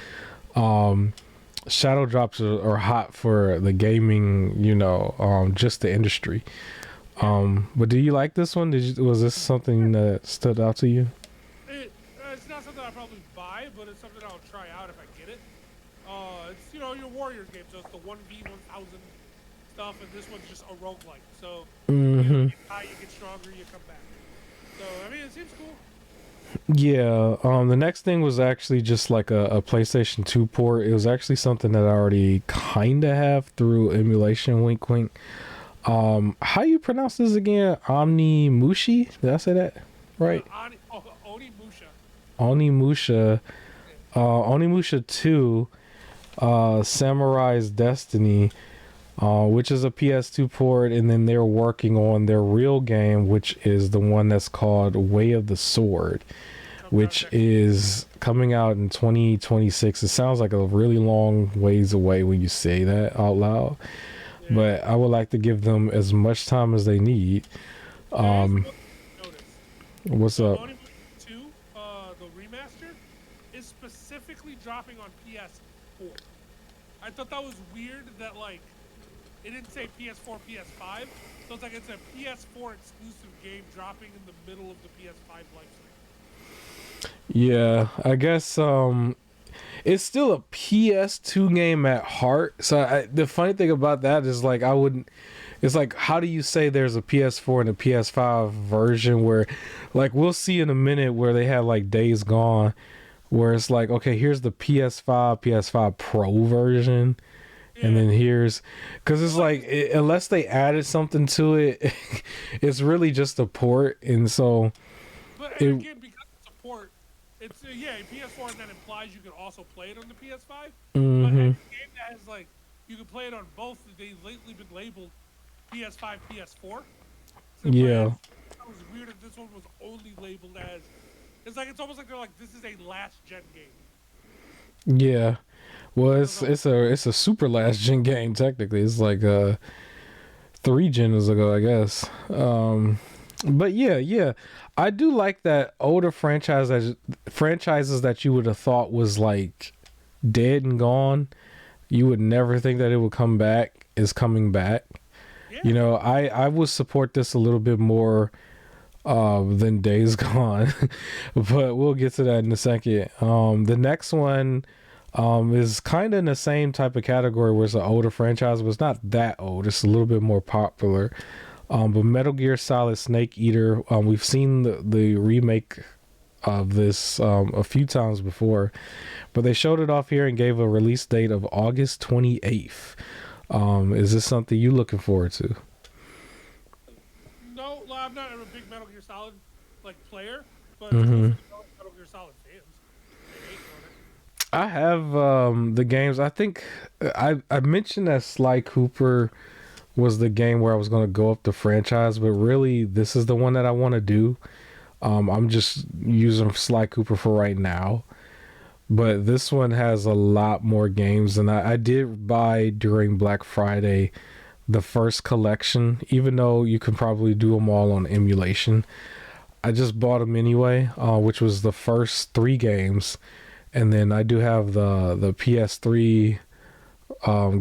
shadow drops are hot for the gaming, just the industry. But do you like this one? Was this something that stood out to you? It's not something I'll probably buy, but it's something I'll try out if I get it. It's your Warriors game, so it's the 1v1000 stuff, and this one's just a roguelike. So you get high, you get stronger, you come back. So I mean, it seems cool. Yeah, the next thing was actually just like a PlayStation 2 port. It was actually something that I already kind of have through emulation, wink wink. How you pronounce this again? Onimushi? Did I say that right? Onimusha. Onimusha. Onimusha 2, Samurai's Destiny, which is a PS2 port, and then they're working on their real game, which is the one that's called Way of the Sword, which is coming out in 2026. It sounds like a really long ways away when you say that out loud, but I would like to give them as much time as they need. What's up? Onimusha 2, the remaster, is specifically dropping on PS4. I thought that was weird that like it didn't say PS4, PS5, so it's a PS4 exclusive game dropping in the middle of the PS5 lifespan. Yeah, I guess it's still a PS2 game at heart. So the funny thing about that is like it's like, how do you say there's a PS4 and a PS5 version where like we'll see in a minute where they have like Days Gone where it's like, okay, here's the PS5 Pro version. And then because it's like unless they added something to it, it's really just a port, and so. But again, because it's a port, it's PS4, and that implies you can also play it on the PS5. But a game that has like you can play it on both. They've lately been labeled PS5, PS4. So yeah. It was weird that this one was only labeled as. It's almost like they're like, this is a last gen game. Yeah. Well, it's a super last gen game technically. It's like 3 gens ago, I guess. But yeah, I do like that older franchises that you would have thought was like dead and gone. You would never think that it would come back is coming back. Yeah. I would support this a little bit more than Days Gone, but we'll get to that in a second. The next one. Is kind of in the same type of category where it's an older franchise, but it's not that old. It's a little bit more popular. But Metal Gear Solid Snake Eater, we've seen the remake of this a few times before, but they showed it off here and gave a release date of August 28th. Is this something you looking forward to? No, I'm not a big Metal Gear Solid player, but Metal Gear Solid fans. I have the games. I think I mentioned that Sly Cooper was the game where I was going to go up the franchise, but really this is the one that I want to do. I'm just using Sly Cooper for right now, but this one has a lot more games, and I did buy during Black Friday the first collection, even though you can probably do them all on emulation. I just bought them anyway, which was the first 3 games. And then I do have the PS3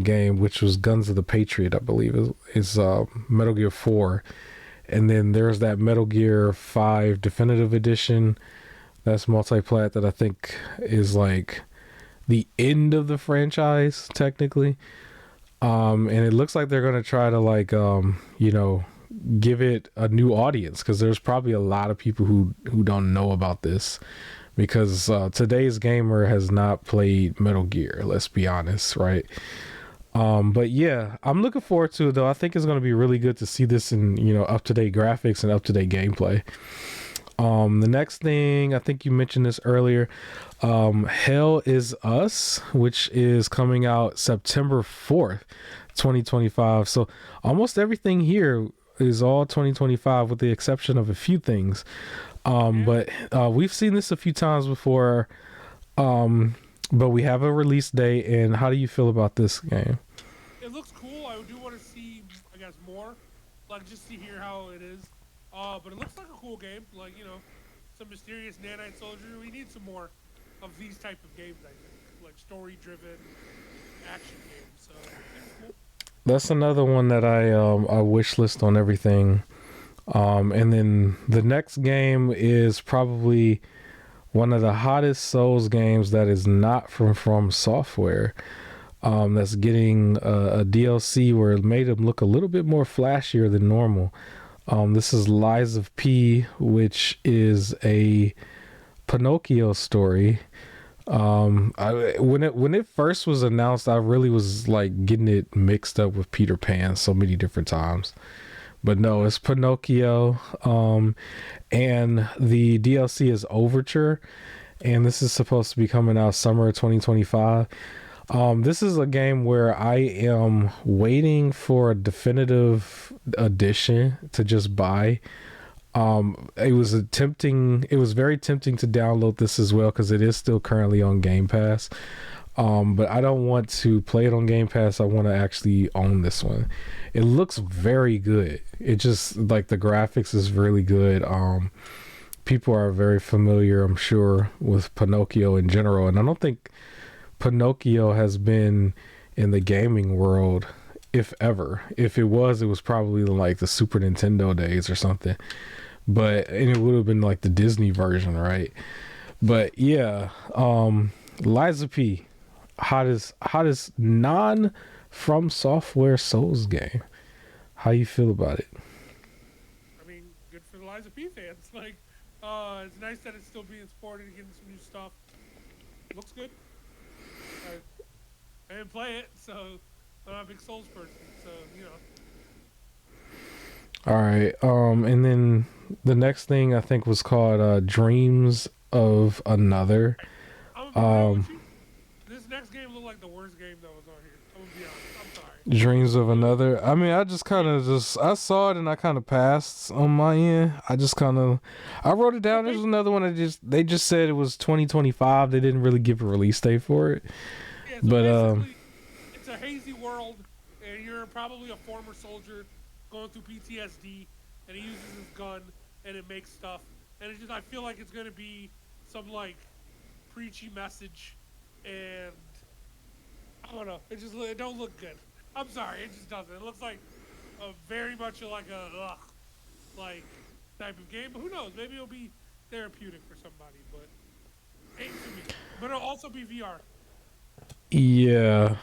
game, which was Guns of the Patriot, I believe, is Metal Gear 4. And then there's that Metal Gear 5 Definitive Edition. That's multi-plat that I think is like the end of the franchise, technically. And it looks like they're going to try to give it a new audience, because there's probably a lot of people who don't know about this. Because today's gamer has not played Metal Gear, let's be honest, right? But yeah, I'm looking forward to it though. I think it's going to be really good to see this in, up to date graphics and up to date gameplay. The next thing, I think you mentioned this earlier, Hell is Us, which is coming out September 4th, 2025. So almost everything here is all 2025 with the exception of a few things. Yeah, But we've seen this a few times before. Um, but we have a release date. And how do you feel about this game? it looks cool. I do want to see, I guess, more, like just to hear how it is. But it looks like a cool game. Like some mysterious nanite soldier. We need some more of these type of games. I think, like story-driven action games. So seems cool. That's another one that I wish list on everything. And then the next game is probably one of the hottest Souls games that is not from Software. That's getting a DLC where it made them look a little bit more flashier than normal. This is Lies of P, which is a Pinocchio story. When it first was announced, I really was like getting it mixed up with Peter Pan so many different times. But no, it's Pinocchio. And the DLC is Overture, and this is supposed to be coming out summer 2025. This is a game where I am waiting for a definitive edition to just buy. It was very tempting to download this as well because it is still currently on Game Pass. But I don't want to play it on Game Pass. I want to actually own this one. It looks very good. It just like the graphics is really good. People are very familiar, I'm sure, with Pinocchio in general, and I don't think Pinocchio has been in the gaming world, if ever. If it was probably like the Super Nintendo days or something. And it would have been like the Disney version, right? But yeah, Liza P, hottest non from software Souls game. How you feel about it? I mean, good for the Liza P fans. Like, it's nice that it's still being supported and getting some new stuff. Looks good. I, I didn't play it, so I'm not a big Souls person. So All right. And then the next thing I think was called Dreams of Another. I'm gonna be real Um, with you. This next game looked like the worst game that was on here. I'm gonna be honest. I'm sorry. Dreams of It looked, Another. I mean, I just kind yeah, of just I saw it and I kind of passed on my end. I wrote it so down. There's basically, another one that they just said it was 2025. They didn't really give a release date for it. yeah, so But basically, it's a hazy world, and you're probably a former soldier going through PTSD, and he uses his gun, and it makes stuff, and it's just I feel like it's gonna be some like preachy message, and I don't know. It don't look good. I'm sorry, it just doesn't. It looks like a very much like a like type of game. But who knows? Maybe it'll be therapeutic for somebody, but ain't for me. But it'll also be VR. yeah,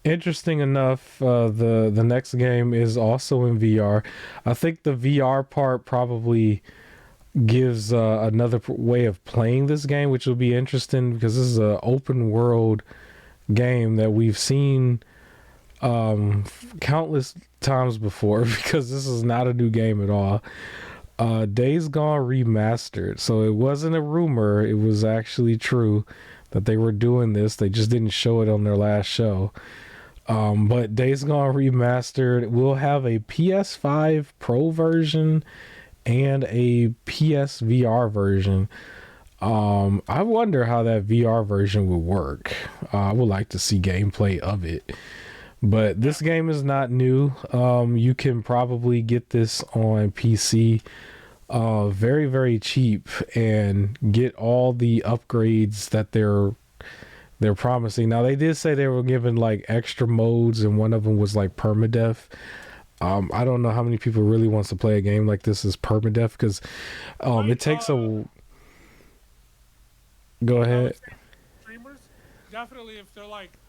interesting enough, the next game is also in VR. I think the VR part probably gives another way of playing this game, which will be interesting because this is an open world game that we've seen countless times before because this is not a new game at all. Days Gone remastered, so it wasn't a rumor, it was actually true that they were doing this. They just didn't show it on their last show. But Days Gone remastered will have a PS5 Pro version and a PSVR version. I wonder how that VR version would work. I would like to see gameplay of it. But Yeah, this game is not new. You can probably get this on PC very, very cheap and get all the upgrades that they're promising. Now they did say they were giving like extra modes, and one of them was like permadeath. I don't know how many people really wants to play a game like this as permadeath because might. it takes a. Go I ahead. would say streamers definitely if they're like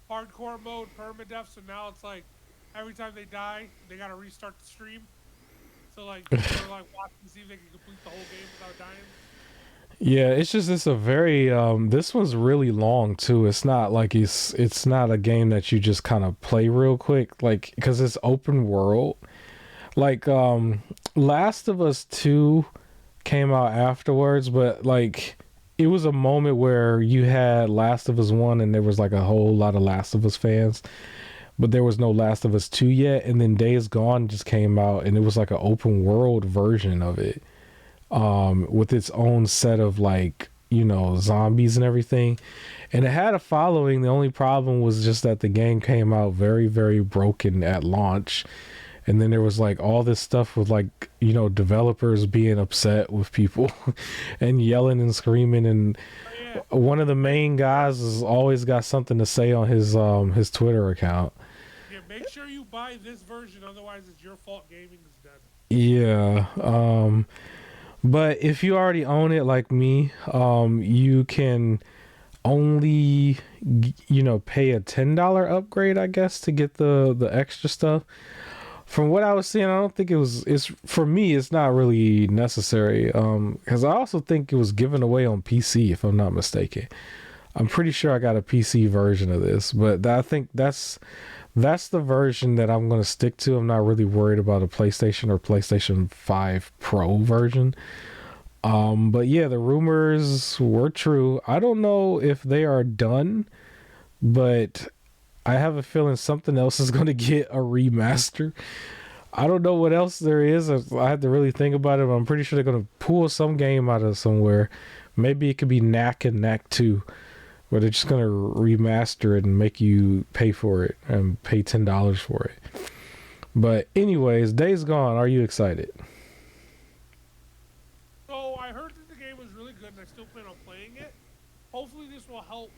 hardcore mode permadeath. So now it's like every time they die, they gotta restart the stream. So like people are like watching to see if they can complete the whole game without dying. Yeah, it's a very this one's really long too. It's not like it's not a game that you just kind of play real quick like cuz it's open world. Like Last of Us 2 came out afterwards, but like it was a moment where you had Last of Us 1 and there was like a whole lot of Last of Us fans, but there was no Last of Us 2 yet, and then Days Gone just came out and it was like an open world version of it, with its own set of like, you know, zombies and everything. And it had a following. The only problem was just that the game came out very, very broken at launch. And then there was like all this stuff with like, you know, developers being upset with people and yelling and screaming. And Oh yeah, one of the make main sure, guys has always got something to say on his Twitter account. yeah, make sure you buy this version, otherwise it's your fault. Gaming is dead. Yeah. But if you already own it like me, you can only you know pay a $10 upgrade, I guess, to get the extra stuff. From what I was seeing, I don't think it's for me. It's not really necessary. Because I also think it was given away on PC, if I'm not mistaken. I'm Yeah, pretty sure I got a PC version of this, but I think that's the version that I'm gonna stick to. I'm not really worried about a PlayStation or PlayStation 5 Pro version. But yeah, the rumors were true. I don't know if they are done, but I have a feeling something else is going to get a remaster. I don't know what else there is. I had to really think about it, but I'm pretty sure they're going to pull some game out of somewhere. Maybe it could be Knack and Knack 2, where they're just going to remaster it and make you pay for it and pay $10 for it. But, anyways, Days Gone, are you excited? so I heard that the game was really good, and I still plan on playing it. Hopefully, this will help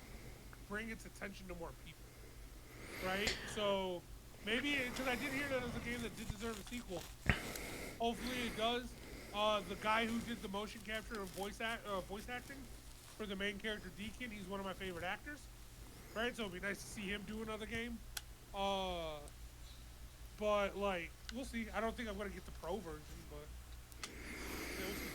bring its attention to more people, right? So maybe because I did hear that it was a game that did deserve a sequel. Hopefully, it does. The guy who did the motion capture and voice acting for the main character Deacon, he's one of my favorite actors, right? So it'd be nice to see him do another game. Uh, but like we'll see. I don't think I'm gonna get the pro version, but yeah, we'll see.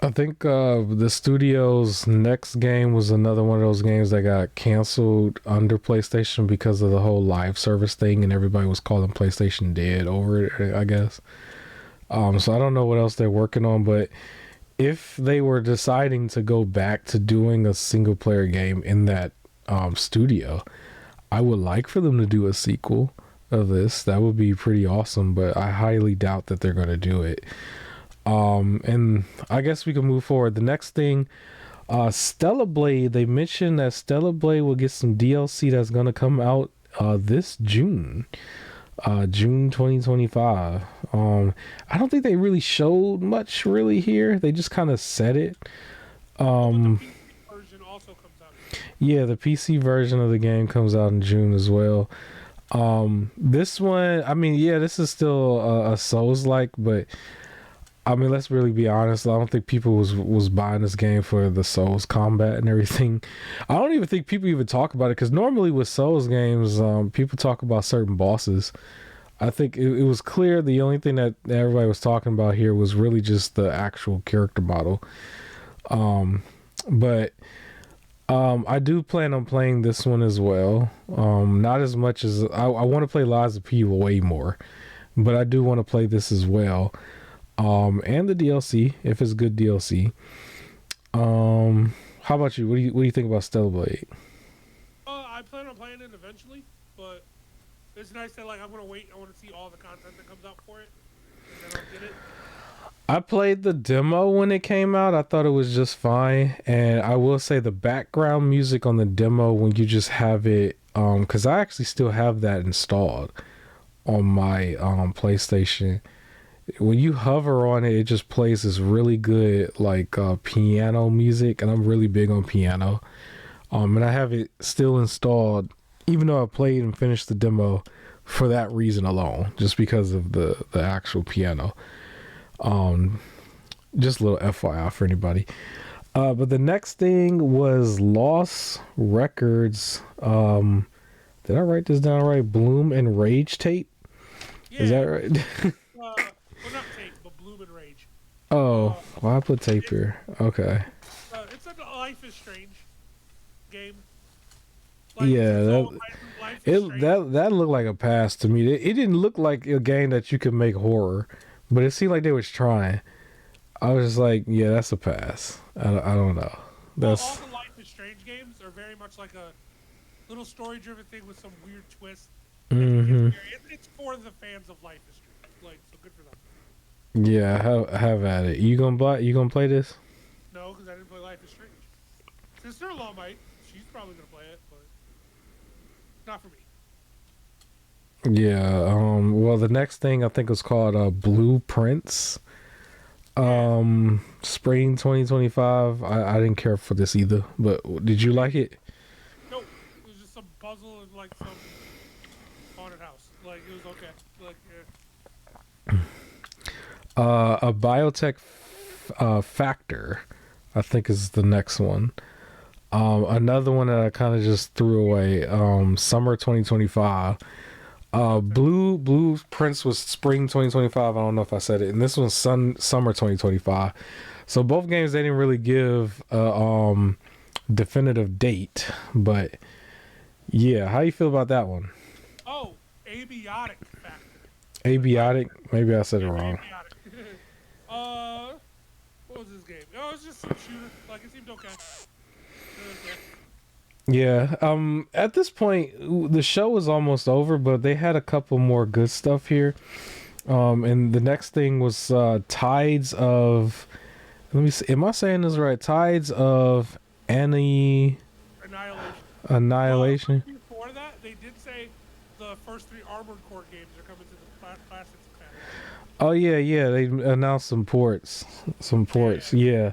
I think the studio's next game was another one of those games that got canceled under PlayStation because of the whole live service thing, and everybody was calling PlayStation dead over it, I guess. So I don't know what else they're working on, but if they were deciding to go back to doing a single player game in that studio, I would like for them to do a sequel of this. That would be pretty awesome, but I highly doubt that they're going to do it. And I guess we can move forward. The next thing, Stella Blade. They mentioned that Stella Blade will get some DLC that's gonna come out this June, June 2025. I don't think they really showed much really here. They just kind of said it. Oh, but the Um, PC version also comes out in June. yeah, the PC version of the game comes out in June as well. This one, I mean, yeah, this is still a Souls like, but I mean, let's really be honest. I don't think people was buying this game for the Souls combat and everything. I don't even think people even talk about it because normally with Souls games, people talk about certain bosses. I think it was clear the only thing that everybody was talking about here was really just the actual character model. Um, but I do plan on playing this one as well. Not as much as I want to play Lies of P way more, but I do want to play this as well. And the DLC if it's good DLC. How about you? What do you think about Stellar Blade? I plan on playing it eventually, but it's nice that like I'm gonna wait. I want to see all the content that comes out for it, and then I'll get it. I played the demo when it came out. I thought it was just fine, and I will say the background music on the demo when you just have it, because I actually still have that installed on my PlayStation. When you hover on it, it just plays this really good like piano music, and I'm really big on piano. And I have it still installed, even though I played and finished the demo for that reason alone, just because of the actual piano. Um, just a little FYI for anybody. But the next thing was Lost Records. Did I write this down right? Bloom and Rage tape. Is that Yeah. right? Well, not tape, but Bloom and Rage. Oh, Uh, why I put tape it's here? Okay. it's a Life is Strange game. Like Yeah, it's all that Life is it Strange. that looked like a pass to me. It didn't look like a game that you could make horror, but it seemed like they was trying. I was just like, yeah, that's a pass. I don't know. Well, all That's the Life is Strange games are very much like a little story-driven thing with some weird twist that can get mm-hmm. scary. It's for the fans of Life is Strange. Like, so good for them. Yeah, have at it. You gonna play this? No, because I didn't play Life is Strange. Sister-in-law might. She's probably gonna play it, but not for me. Yeah. Well, the next thing I think was called Blueprints. Yeah. Spring 2025. I didn't care for this either, but did you like it? Nope. It was just some puzzle and like some haunted house. Like it was okay. Like A biotech factor, I think is the next one. Another one that I kind of just threw away. Summer 2025. Blue Prince was spring 2025. I don't know if I said it, and this one's summer 2025. So both games they didn't really give a definitive date, but yeah, how you feel about that one? oh, abiotic factor. The bio. Abiotic? Maybe I said it Yeah, wrong. abiotic. uh, what was this game? Oh, it was just some shooter. Like it seemed okay. Okay. Yeah. At this point, the show was almost over, but they had a couple more good stuff here. And the next thing was Tides of. Let me see. Am I saying this right? Tides of Annihilation. But Annihilation. before that, they did say the first three Armored Core games are coming to the Classics catalog. Oh yeah, yeah. They announced some ports. Some ports. Yeah. Yeah.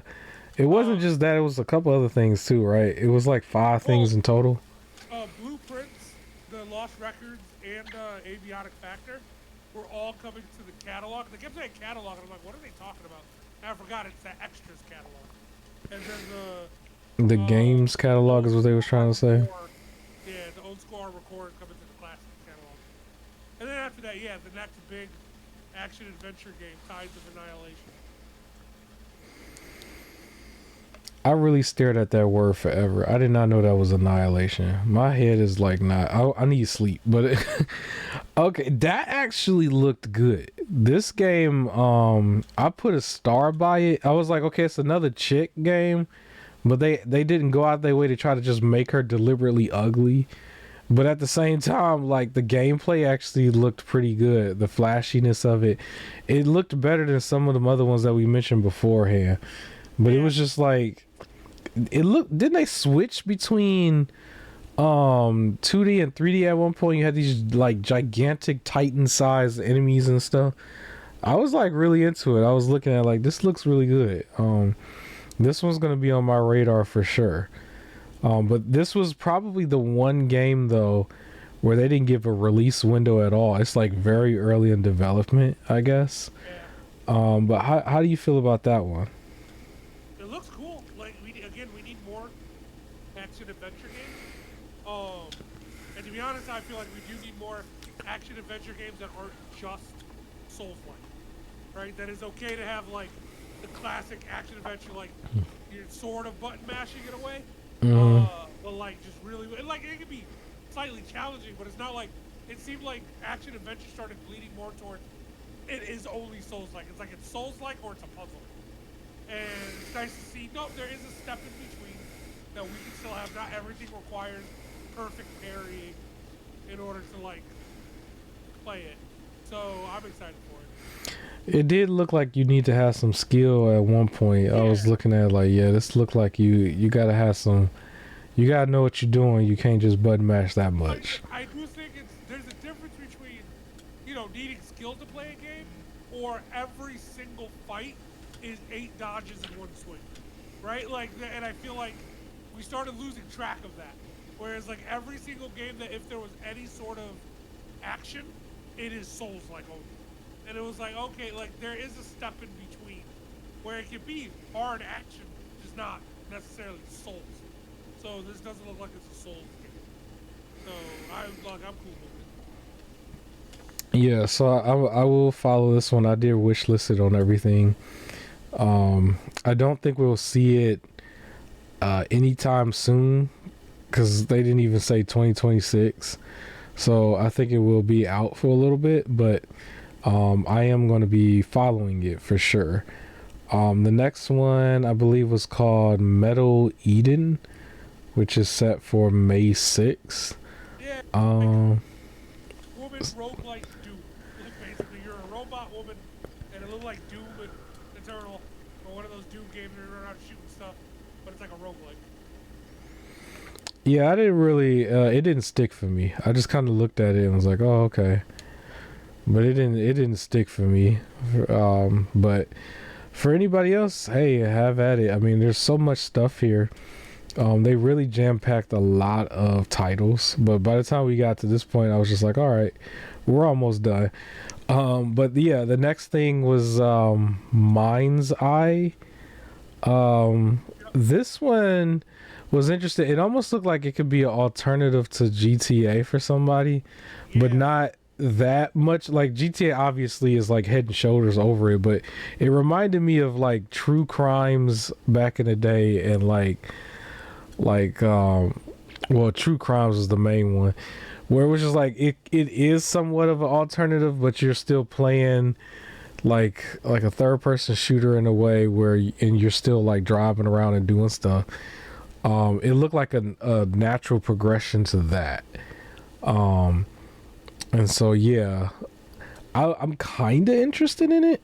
It wasn't Um. just that. It was a couple other things too, right? It was like five things Well, in total. Blueprints, the Lost Records, and Aviotic Factor were all coming to the catalog. They kept saying catalog, and I'm like, what are they talking about? And I forgot it's the extras catalog. And then The uh, games catalog old is what they was school trying to Armored say. Core, yeah, the old school Armored Core is coming to the classic catalog. And then after that, yeah, the next big action adventure game, Tides of Annihilation. I really stared at that word forever. I did not know that was annihilation. My head is like not. I need sleep, but okay, that actually looked good. This game, I put a star by it. I was like, okay, it's another chick game, but they didn't go out their way to try to just make her deliberately ugly. But at the same time, like the gameplay actually looked pretty good. The flashiness of it, it looked better than some of the other ones that we mentioned beforehand. But it Yeah, was just like it looked. Didn't they switch between 2D and 3D at one point? You had these like gigantic Titan sized enemies and stuff. I was like really into it. I was looking at like this looks really good. This one's gonna be on my radar for sure. But this was probably the one game though where they didn't give a release window at all. It's like very early in development, I guess. yeah. But how do you feel about that one? It looks cool. Like we need more action adventure games. And to be honest, I feel like we do need more action adventure games that aren't just Souls-like, right? That is okay to have like the classic action adventure, like you're sort of button mashing in a way, Mm, but like just really, like it can be slightly challenging, but it's not like it seemed like action adventure started bleeding more towards it is only Souls-like. It's like it's Souls-like or it's a puzzle. And it's nice to see. No, there is a step in between that we can still have. Not everything requires perfect parrying in order to like play it. So I'm excited for it did look like you need to have some skill at one point. it. I was Yeah, looking at it like, yeah, this looked like you gotta have some. You gotta know what you're doing. You can't just button mash that much. I do think there's a difference between needing skill to play a game or every single fight is 8 dodges in one swing, right? Like, and I feel like we started losing track of that. Whereas like every single game that if there was any sort of action, it is Souls like only. And it was like, okay, like there is a step in between where it can be hard action, just not necessarily Souls. So this doesn't look like it's a Souls game. So I'm cool with it. Yeah, so I will follow this one. I did wish listed on everything. I don't think we'll see it anytime soon because they didn't even say 2026. So I think it will be out for a little bit, but I am going to be following it for sure. The next one I believe was called Metal Eden, which is set for May 6th. Yeah, like Um, woman roguelike Doom. Like basically, you're a robot woman, and it looked like Doom and Eternal, or one of those Doom games where you run around shooting stuff, but it's like a roguelike. yeah, I didn't really. It didn't stick for me. I just kind of looked at it and was like, "Oh, okay," but it didn't. It didn't stick for me. But for anybody else, hey, have at it. I mean, there's so much stuff here. They really jam packed a lot of titles, but by the time we got to this point, I was just like, all right, we're almost done. But yeah, the next thing was Mind's Eye. This one was interesting. It almost looked like it could be an alternative to GTA for somebody, but Yeah, not that much. Like GTA obviously is like head and shoulders over it, but it reminded me of like True Crimes back in the day and like well, True Crimes is the main one where it was just like it is somewhat of an alternative, but you're still playing like a third person shooter in a way where and you're still like driving around and doing stuff. It looked like a natural progression to that. um and so yeah, I'm kind of interested in it.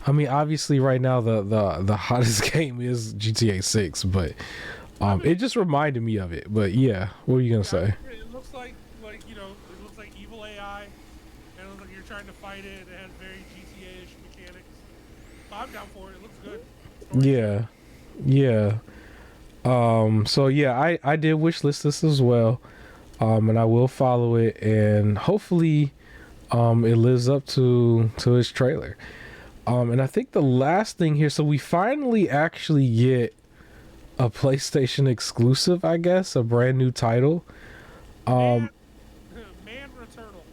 I mean, obviously right now the hottest game is GTA 6, but I it mean, just reminded me of it. But yeah, what were you gonna yeah, say? it looks like you know, it looks like evil AI, and it looks like you're trying to fight it. It has very GTA-ish mechanics. I'm down for it. It looks good. Story's good. Yeah, yeah. So yeah, I did wishlist this as well. And I will follow it, and hopefully it lives up to its trailer. And I think the last thing here, so we finally actually get a PlayStation exclusive, I guess, a brand new title. Man, Um, man, Returnal.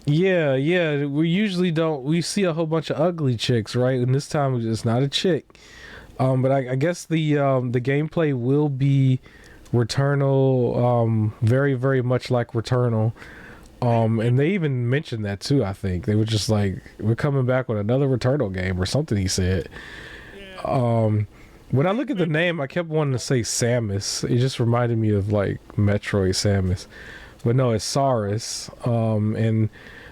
yeah, yeah, we usually don't. We see a whole bunch of ugly chicks, right? And this time it's not a chick. But I guess the gameplay will be Returnal, very very much like Returnal. They And they even mentioned that too. I think they were just like, "We're coming back with another Returnal game" or something. He said. yeah, Um, when I they look at the they name, I kept wanting to say Samus. It just reminded me of like Metroid Samus, but no, it's Saurus. And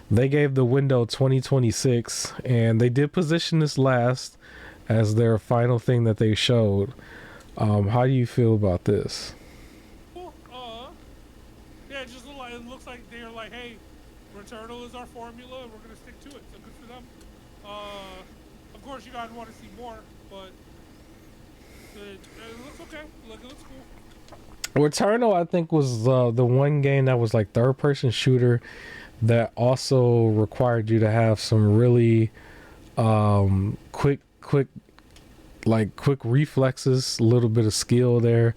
they gave the window 2026, and they did position this last as their final thing that they showed. How do you feel about this? cool. Yeah, it looks like they're like, hey, Returnal is our formula, and we're gonna stick to it. So good for them. Of course, you guys want to see more, but it looks okay. Look, it looks cool. Returnal, I think, was the one game that was like third person shooter that also required you to have some really quick quick reflexes, a little bit of skill there.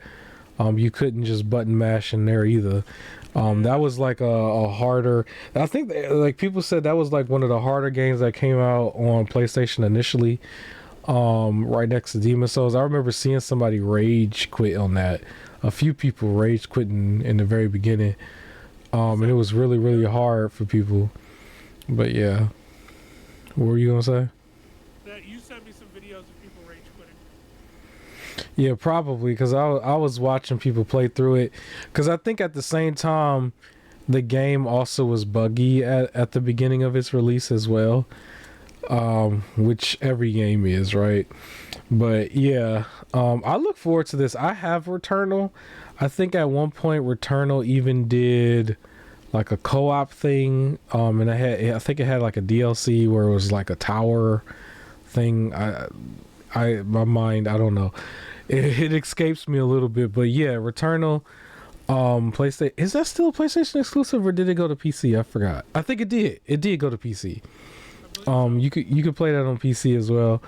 You couldn't just button mash in there either. That Yeah, was like a harder. I think like people said that was like one of the harder games that came out on PlayStation initially. Right next to Demon Souls. I remember seeing somebody rage quit on that. A few people rage quitting in the very beginning. you And it sent me was some really really videos. hard for people. But yeah, what were you gonna say? That you sent me some videos of people rage quitting. Yeah, probably because I was watching people play through it because I think at the same time the game also was buggy at the beginning of its release as well, which every game is, right? But yeah, I look forward to this. I have Returnal. I think at one point Returnal even did like a co-op thing, and I think it had like a DLC where it was like a tower thing. My mind, I don't know. It escapes me a little bit, but yeah, Returnal. PlayStation, is that still a PlayStation exclusive or did it go to PC? I forgot. I think it did. It did go to PC. I believe so. You could play that on PC as well.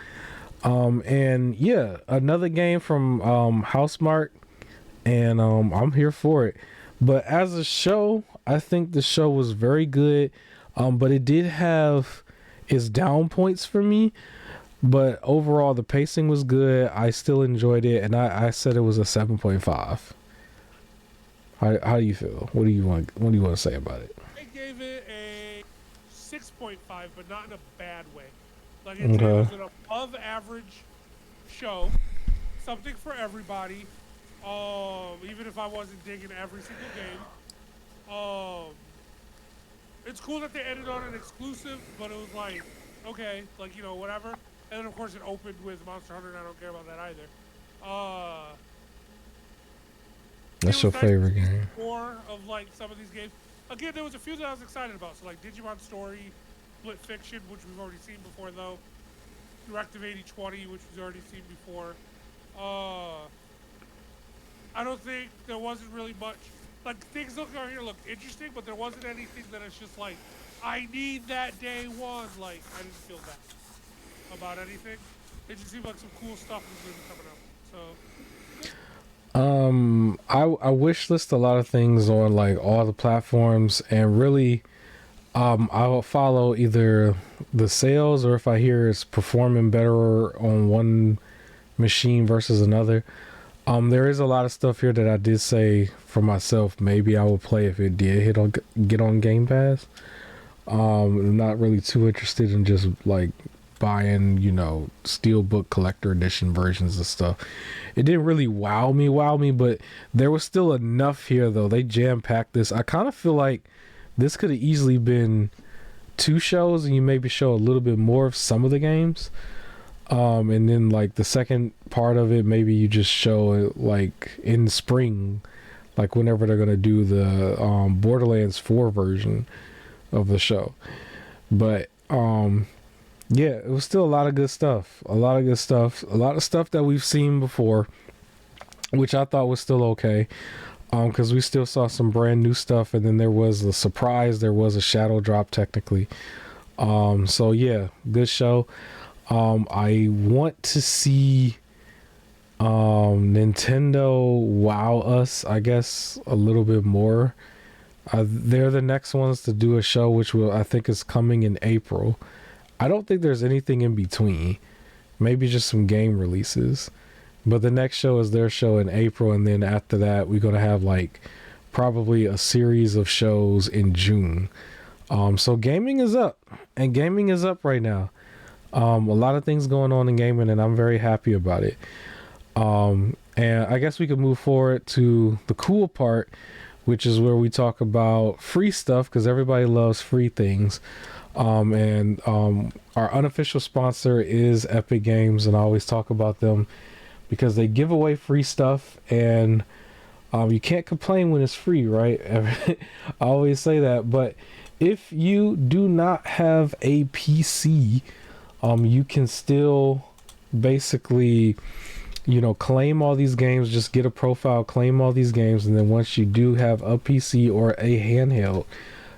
And yeah, another game from Housemarque, and I'm here for it. But as a show, I think the show was very good. But it did have its down points for me. But overall, the pacing was good. I still enjoyed it, and I said it was a 7.5. How do you feel? What do you want to say about it? I gave it a 6.5, but not in a bad way. Like it Okay. was an above average show, something for everybody. Even if I wasn't digging every single game. It's cool that they ended on an exclusive, but it was like, okay, like whatever. And then of course it opened with Monster Hunter, and I don't care about that either. Uh, it That's your was nice to favorite see some game. more of like some of these games. Again, there was a few that I was excited about. So like Digimon Story, Split Fiction, which we've already seen before though. Directive 8020, which we've already seen before. Uh, I don't think there wasn't really much. Like things looking out here look interesting, but there wasn't anything that it's just like I need that day one. Like I didn't feel that about anything. It just seemed like some cool stuff was going to be coming out. So yeah. I wish list a lot of things on like all the platforms, and really, I will follow either the sales or if I hear it's performing better on one machine versus another. There is a lot of stuff here that I did say for myself. Maybe I would play if it did get on Game Pass. I'm not really too interested in just like buying, steelbook collector edition versions of stuff. It didn't really wow me, but there was still enough here though. They jam packed this. I kind of feel like this could have easily been two shows, and you maybe show a little bit more of some of the games. And then like the second part of it, maybe you just show it like in spring, like whenever they're gonna do the Borderlands 4 version of the show. But yeah, it was still a lot of good stuff. A lot of good stuff. A lot of stuff that we've seen before, which I thought was still okay. Because we still saw some brand new stuff, and then there was a surprise. There was a shadow drop technically. So yeah, good show. I want to see Nintendo wow us, I guess, a little bit more. They're the next ones to do a show, which will I think is coming in April. I don't think there's anything in between. Maybe just some game releases. But the next show is their show in April, and then after that, we're gonna have like probably a series of shows in June. So gaming is up, and gaming is up right now. A lot of things going on in gaming, and I'm very happy about it. And I guess we could move forward to the cool part, which is where we talk about free stuff because everybody loves free things. Our unofficial sponsor is Epic Games, and I always talk about them because they give away free stuff, and you can't complain when it's free, right? I always say that. But if you do not have a PC, you can still basically claim all these games. Just get a profile, claim all these games, and then once you do have a PC or a handheld,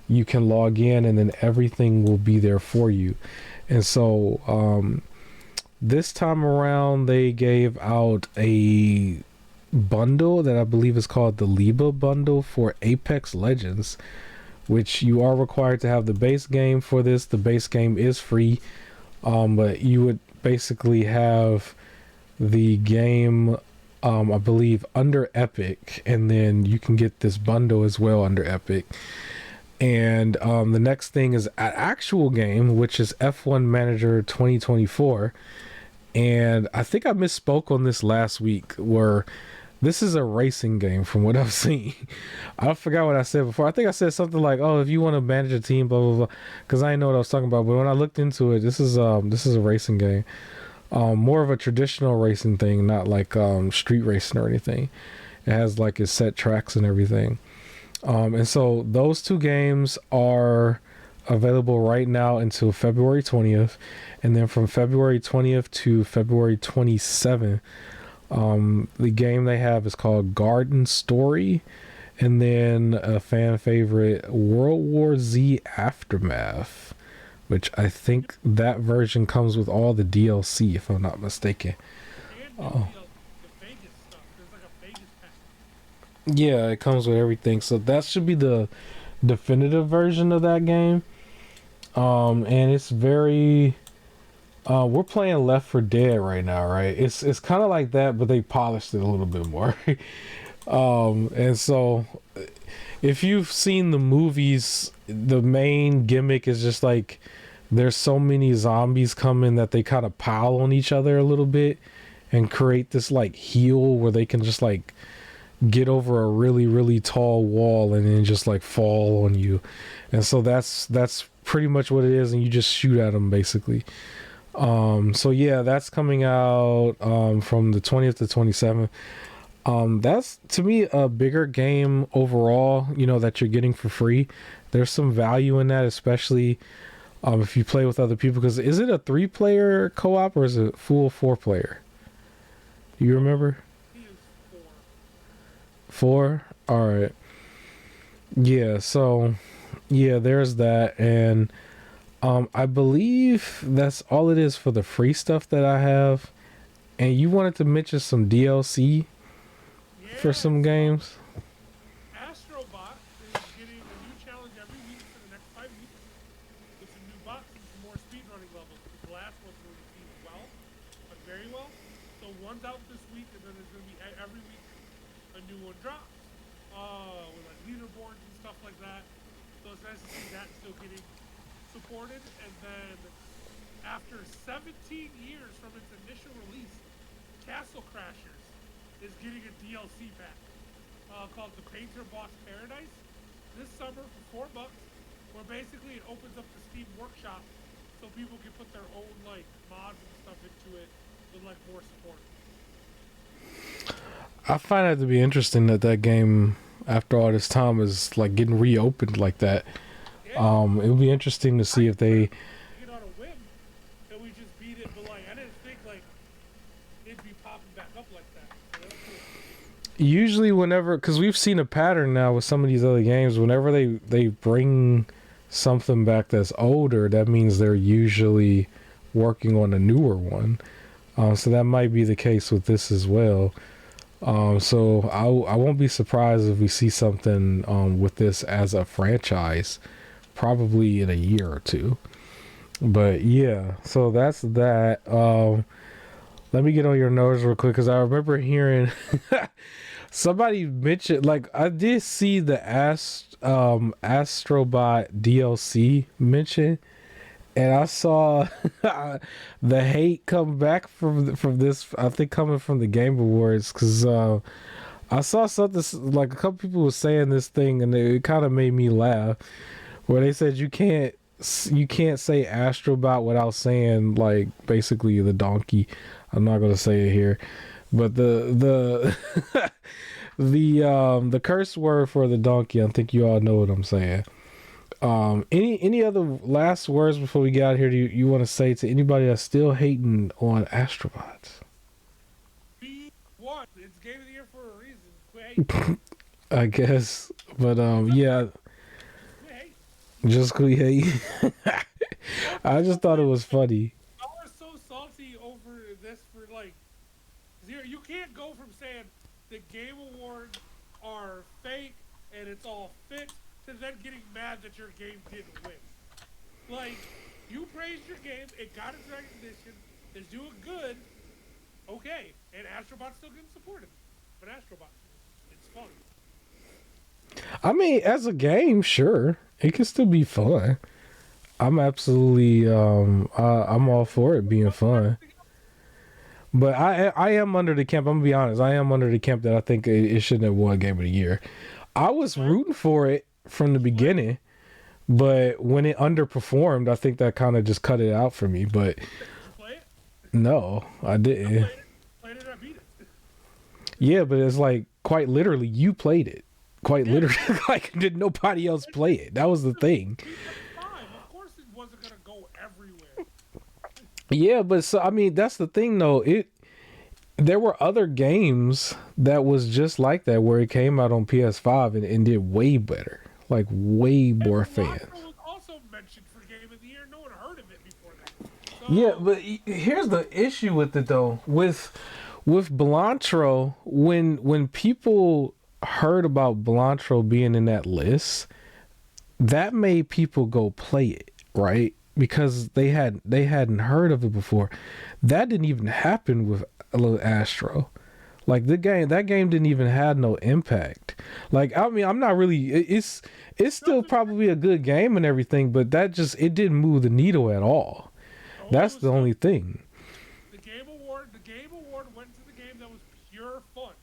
you can log in, and then everything will be there for you. And so this time around they gave out a bundle that I believe is called the Liba bundle for Apex Legends, which you are required to have the base game for this. The base game is free, but you would basically have the game, I believe, under Epic, and then you can get this bundle as well under Epic. And the next thing is an actual game, which is F1 Manager 2024. And I think I misspoke on this last week, where this is a racing game from what I've seen. I forgot what I said before. I think I said something like, "Oh, if you want to manage a team, blah blah blah," because I didn't know what I was talking about. But when I looked into it, this is a racing game, more of a traditional racing thing, not like street racing or anything. It has like its set tracks and everything. And so those two games are available right now until February 20th, and then from February 20th to February 27th, the game they have is called Garden Story, and then a fan favorite, World War Z Aftermath, which I think that version comes with all the DLC, if I'm not mistaken. And Oh, the Vegas stuff. There's like a Vegas pack. yeah, it comes with everything. So that should be the definitive version of that game. And it's very We're playing Left for Dead right now, right? It's kind of like that, but they polished it a little bit more. And so if you've seen the movies, the main gimmick is just like there's so many zombies coming that they kind of pile on each other a little bit and create this like hill where they can just like get over a really really tall wall and then just like fall on you. And so that's pretty much what it is, and you just shoot at them basically. So yeah, that's coming out from the 20th to 27th. That's to me a bigger game overall, you know, that you're getting for free. There's some value in that, especially if you play with other people. Because is it a 3-player co-op or is it full 4-player? Do you remember? He is 4. 4? All right. Yeah. So yeah, there's that, and I believe that's all it is for the free stuff that I have. And you wanted to mention some DLC for Yeah, some so games. Astrobot is getting a new challenge every week for the next 5 weeks with some new bots and some more speedrunning levels. The last one's were received well, but very well. So one's out this week, and then there's going to be every week a new one drops with like leaderboards and stuff like that. So it's nice to see that still getting supported. And then after 17 years from its initial release, Castle Crashers is getting a DLC pack called the Painter Boss Paradise this summer for $4, where basically it opens up the Steam Workshop so people can put their own like mods and stuff into it with like more support. I find it to be interesting that that game, after all this time, is like getting reopened like that. Yeah, It would be interesting to I see if they. it on a whim that we just beat it, but like I didn't think like it'd be popping back up like that. So that's cool. Usually, whenever, because we've seen a pattern now with some of these other games, whenever they bring something back that's older, that means they're usually working on a newer one. So that might be the case with this as well. So I won't be surprised if we see something with this as a franchise, probably in a year or two. But yeah, so that's that. Let me get on your nerves real quick because I remember hearing somebody mention, like I did see the Astrobot DLC mention, and I saw the hate come back from this. I think coming from the Game Awards because I saw something like a couple people were saying this thing, and it kind of made me laugh. Where they said you can't say Astrobot without saying like basically the donkey. I'm not gonna say it here, but the the curse word for the donkey. I think you all know what I'm saying. Any other last words before we get out here? Do you want to say to anybody that's still hating on Astrobots? We won. It's Game of the Year for a reason. Quit hating. I guess, but yeah, Quit hating. just quit hating. Y'all I just thought it was funny. are so salty over this for like zero. You can't go from saying the Game Awards are fake and it's all fixed to then getting mad that your game didn't win. Like, you praised your game, it got its recognition, it's doing good, okay, and Astrobot's still getting supported. But Astrobot, it's fun. I mean, as a game, sure, it can still be fun. I'm absolutely I'm all for it being What's wrong fun. with the game? But I am under the camp. I'm gonna be honest. I am under the camp that I think it shouldn't have won Game of the Year. I was Play it? rooting for it from the Did you play it? beginning, but when it underperformed, I think that kind of just cut it out for me. But Did you play it? no, I I didn't. played it. Played it, I beat it. Yeah, but it's like quite literally you played it. Quite Yeah, literally, like did nobody else it's play it? That was the thing. PS5. Of course it wasn't gonna go everywhere. Yeah, but so I mean that's the thing though. There were other games that was just like that where it came out on PS5 and did way better. Like way And more Balatro fans. was also mentioned for Game of the Year. No one heard of it before that. Yeah, So, but here's the issue with it though. With Belantro, when people heard about Belantro being in that list, that made people go play it, right? because they hadn't heard of it before. That didn't even happen with Astro. Like that game didn't even have no impact. Like I mean, I'm not really. It's still probably a good game and everything, but it didn't move the needle at all. That's the only thing. The Game Award went to the game that was pure fun,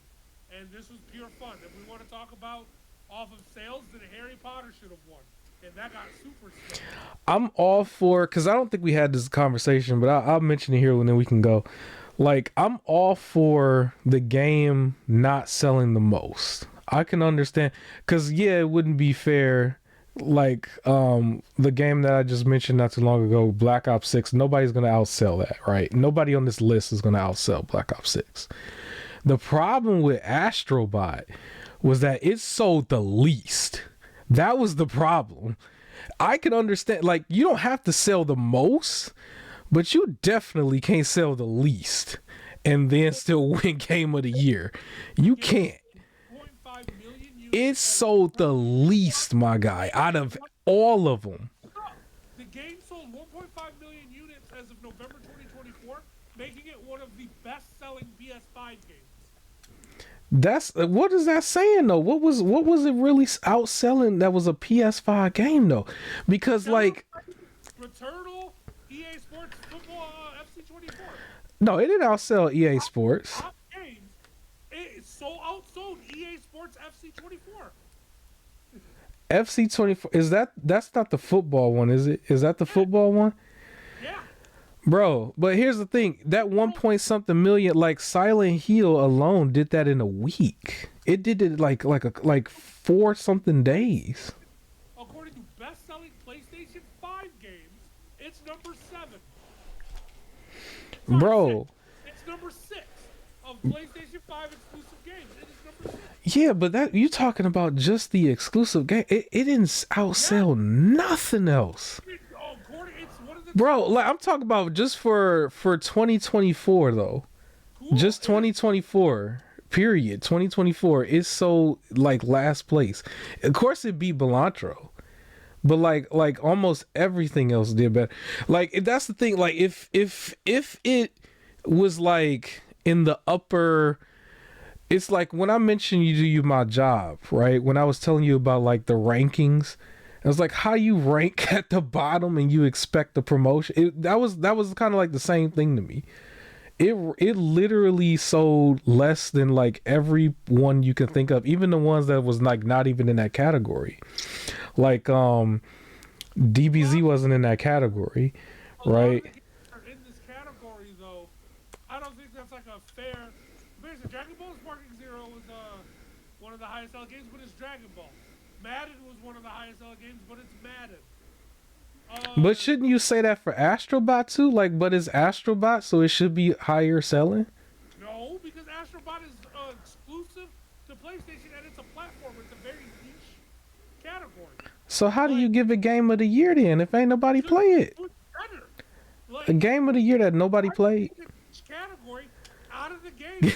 and this was pure fun. If we want to talk about off of sales, then Harry Potter should have won, and that got super stuck. I'm all for, because I don't think we had this conversation, but I'll mention it here and then we can go. Like, I'm all for the game not selling the most. I can understand, because yeah, it wouldn't be fair. Like the game that I just mentioned not too long ago, Black Ops 6, nobody's gonna outsell that, right? Nobody on this list is gonna outsell Black Ops 6. The problem with Astrobot was that it sold the least. That was the problem. I can understand, like, you don't have to sell the most, but you definitely can't sell the least and then still win Game of the Year. You can't. It sold the least, my guy, out of all of them. The game sold 1.5 million units as of November 2024, making it one of the best-selling PS5 games. What is that saying though? What was it really outselling that was a PS5 game though? Because like Returnal, EA Sports Football, FC24. No, it didn't outsell EA Sports. Top games, it outsold EA Sports FC24. FC24 that's not the football one, is it? Is that the football one? Yeah. Bro, but here's the thing. That 1 point something million, like Silent Hill alone did that in a week. It did it like 4 something days. According to best-selling PlayStation 5 games, it's number 7. Bro. It's number 6 of PlayStation 5 exclusive games. It is number 6. Yeah, but that you talking about just the exclusive game. It didn't outsell nothing else. Bro, like I'm talking about just for 2024 though. Cool. Just 2024. Period. 2024 is so like last place. Of course it beat Belantro. But like almost everything else did better. Like that's the thing, like if it was like in the upper, it's like when I mentioned you my job, right? When I was telling you about like the rankings, I was like, how you rank at the bottom and you expect the promotion? That was kind of like the same thing to me. It literally sold less than like every one you can think of, even the ones that was like not even in that category. Like DBZ wasn't in that category, right? In this category though, I don't think that's like a fair. Basically, Dragon Ball Sparking Zero was one of the highest selling games, but it's Dragon Ball. Madden was one of the highest selling games, but it's Madden. But shouldn't you say that for Astrobot too? Like, but it's Astrobot, so it should be higher selling? No, because Astrobot is exclusive to PlayStation and it's a platformer. It's a very niche category. So how do you give it Game of the Year then if ain't nobody play it? Like, a Game of the Year that nobody played? Category out of the game.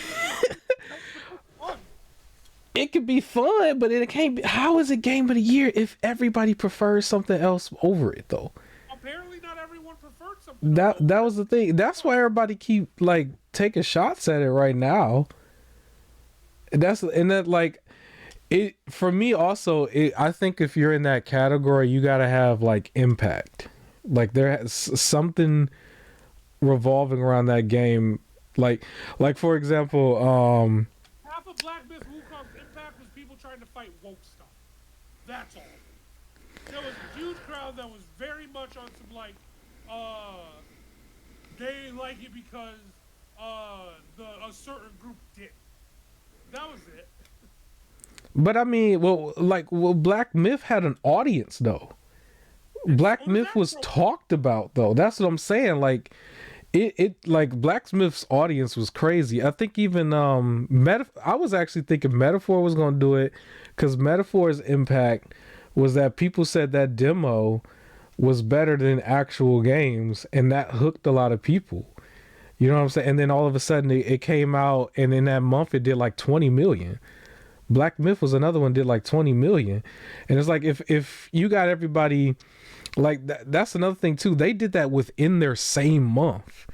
It could be fun, but it can't be. How is it Game of the Year if everybody prefers something else over it though? Apparently not everyone preferred something. That was the thing. That's why everybody keep like taking shots at it right now. And that like it for me also. I think if you're in that category, you gotta have like impact. Like there's something revolving around that game. Like for example, half of Black Myth Wukong's impact was people trying to fight woke stuff. That's all. There was a huge crowd that was very much on some like, they like it because a certain group did. That was it. But I mean, Black Myth had an audience though. Black Myth was talked about though. That's what I'm saying. Like. It like Blacksmith's audience was crazy. I think even I was actually thinking Metaphor was gonna do it because Metaphor's impact was that people said that demo was better than actual games, and that hooked a lot of people. You know what I'm saying? And then all of a sudden it came out, and in that month it did like 20 million. Black Myth was another one, did like 20 million, and it's like if you got everybody Like that's another thing too. They did that within their same month.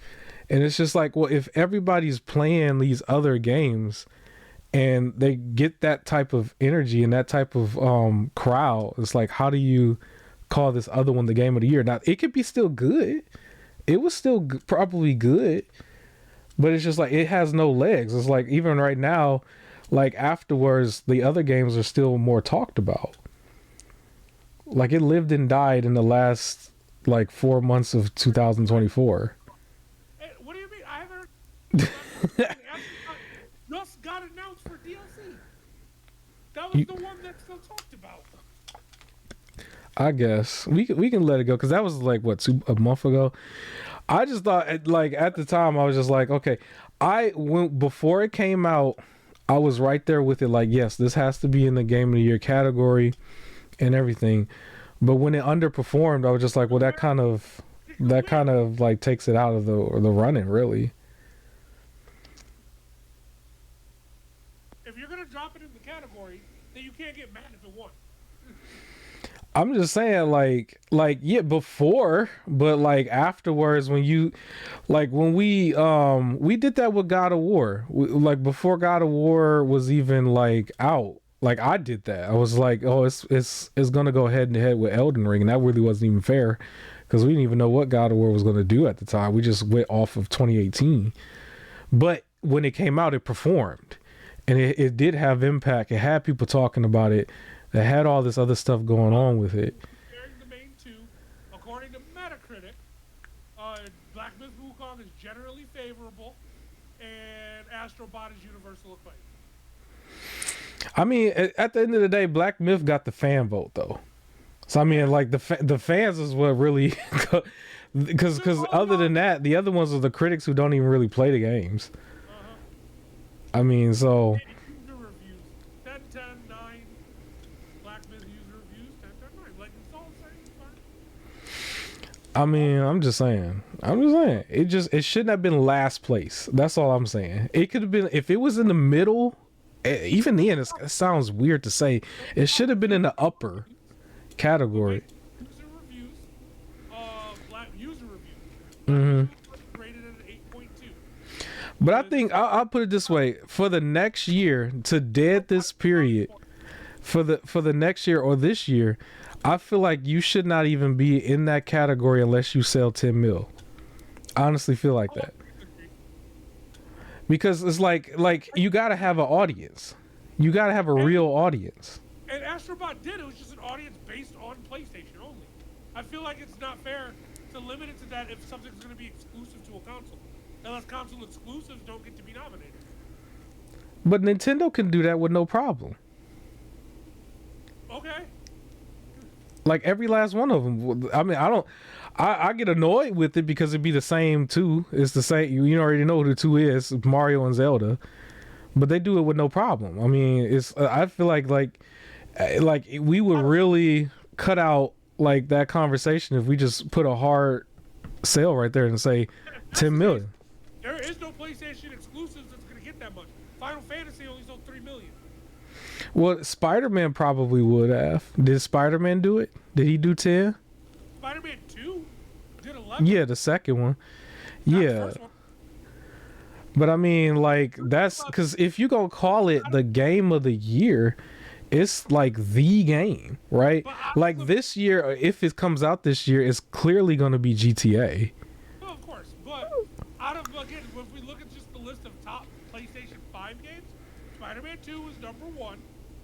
And it's just like, well, if everybody's playing these other games and they get that type of energy and that type of crowd, it's like, how do you call this other one the game of the year? Now, it could be still good. It was still probably good, but it's just like it has no legs. It's like even right now, like afterwards, the other games are still more talked about. Like it lived and died in the last like 4 months of 2024. What do you mean? I haven't heard. Just got announced for DLC. That was the one that's still talked about. I guess we can let it go because that was like what a month ago. I just thought like at the time I was just like, okay, I went before it came out. I was right there with it. Like, yes, this has to be in the game of the year category and everything. But when it underperformed, I was just like, well, that kind of like takes it out of the running, really. If you're gonna drop it in the category, then you can't get mad if it won. I'm just saying, like yeah, before, but like afterwards, when you, like when we did that with God of War, like before God of War was even like out, like I did that. I was like, oh, it's gonna go head to head with Elden Ring, and that really wasn't even fair, because we didn't even know what God of War was gonna do at the time. We just went off of 2018, but when it came out, it performed, and it did have impact. It had people talking about it. That had all this other stuff going on with it. Comparing the main two, according to Metacritic, Black Myth Wukong is generally favorable, and Astro Bot is universal acclaim. I mean, at the end of the day, Black Myth got the fan vote though. So I mean, like the fans is what really, because other than that, the other ones are the critics who don't even really play the games. I mean, so. User reviews 10, 10, 9. Black Myth user reviews 10, 10, 9. Like it's all the same. I mean, I'm just saying. It shouldn't have been last place. That's all I'm saying. It could have been, if it was in the middle. Even then, it sounds weird to say. It should have been in the upper category. User reviews, Black user reviews. Mm-hmm. Rated at an 8.2. But I think I'll put it this way: for the next year, to dead this period, for the next year or this year, I feel like you should not even be in that category unless you sell 10 mil. I honestly feel like that. Because it's like you gotta have an audience. You gotta have a real audience. And Astrobot did. It was just an audience based on PlayStation only. I feel like it's not fair to limit it to that if something's going to be exclusive to a console. Unless console exclusives don't get to be nominated. But Nintendo can do that with no problem. Okay. Like every last one of them. I mean, I get annoyed with it because it'd be the same two. It's the same. You already know who the two is, Mario and Zelda. But they do it with no problem. I mean, it's. I feel like we would really cut out like that conversation if we just put a hard sale right there and say 10 million. There is no PlayStation exclusives that's going to get that much. Final Fantasy only sold 3 million. Well, Spider-Man probably would have. Did Spider-Man do it? Did he do 10? Spider-Man 2 did 11. Yeah, the second one. Not Yeah. the first one. But I mean, like, that's because if you gonna call it the game of the year, it's like the game, right? Like this year, if it comes out this year, it's clearly gonna be GTA. Well, of course, but out of, again, if we look at just the list of top PlayStation 5 games, Spider-Man 2 was number 1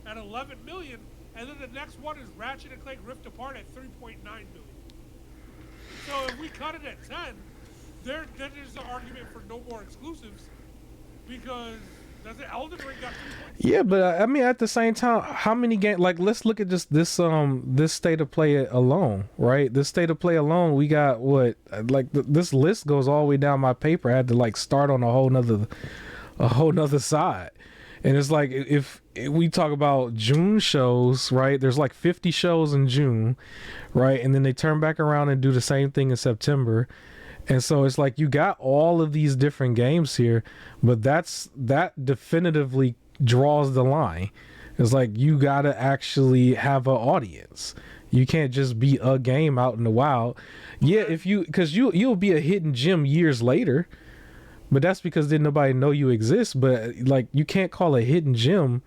at 11 million, and then the next one is Ratchet & Clank Rift Apart at 3.9 million. So if we cut it at 10, then there's the argument for no more exclusives, because does it Elden Ring got 3.6? Yeah, but I mean, at the same time, how many games? Like, let's look at just this state of play alone, right? This state of play alone, we got what? Like this list goes all the way down my paper. I had to like start on a whole nother side, and it's like if we talk about June shows, right? There's like 50 shows in June, right? And then they turn back around and do the same thing in September. And so it's like you got all of these different games here, but that definitively draws the line. It's like you gotta actually have an audience. You can't just be a game out in the wild. Yeah, if you because you'll be a hidden gem years later, but that's because then nobody know you exist. But like you can't call a hidden gem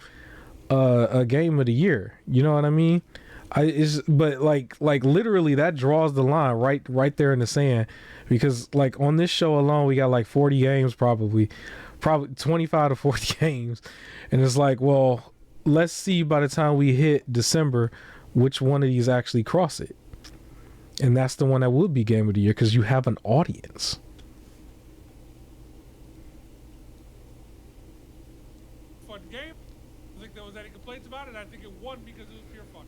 a game of the year. You know what I mean? But like literally that draws the line right there in the sand, because like on this show alone we got like 40 games, probably 25 to 40 games, and it's like, well, let's see by the time we hit December which one of these actually cross it, and that's the one that would be game of the year because you have an audience. Fun game. I think there was any complaints about it. I think it won because it was pure fun.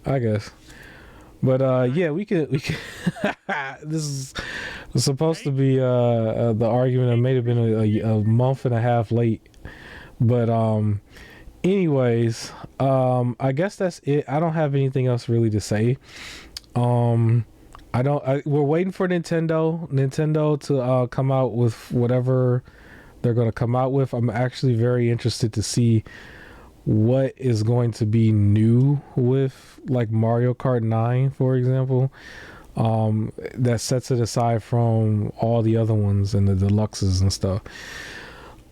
I guess. But yeah, we could this is supposed to be the argument that may have been a month and a half late. But anyways, I guess that's it. I don't have anything else really to say. We're waiting for Nintendo to come out with whatever they're going to come out with. I'm actually very interested to see what is going to be new with like Mario Kart 9, for example, that sets it aside from all the other ones and the deluxes and stuff.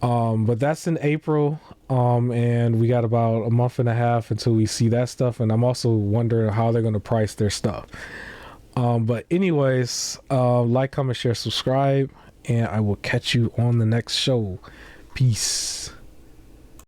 But that's in April, and we got about a month and a half until we see that stuff, and I'm also wondering how they're going to price their stuff. But anyways, like, comment, share, subscribe, and I will catch you on the next show. Peace.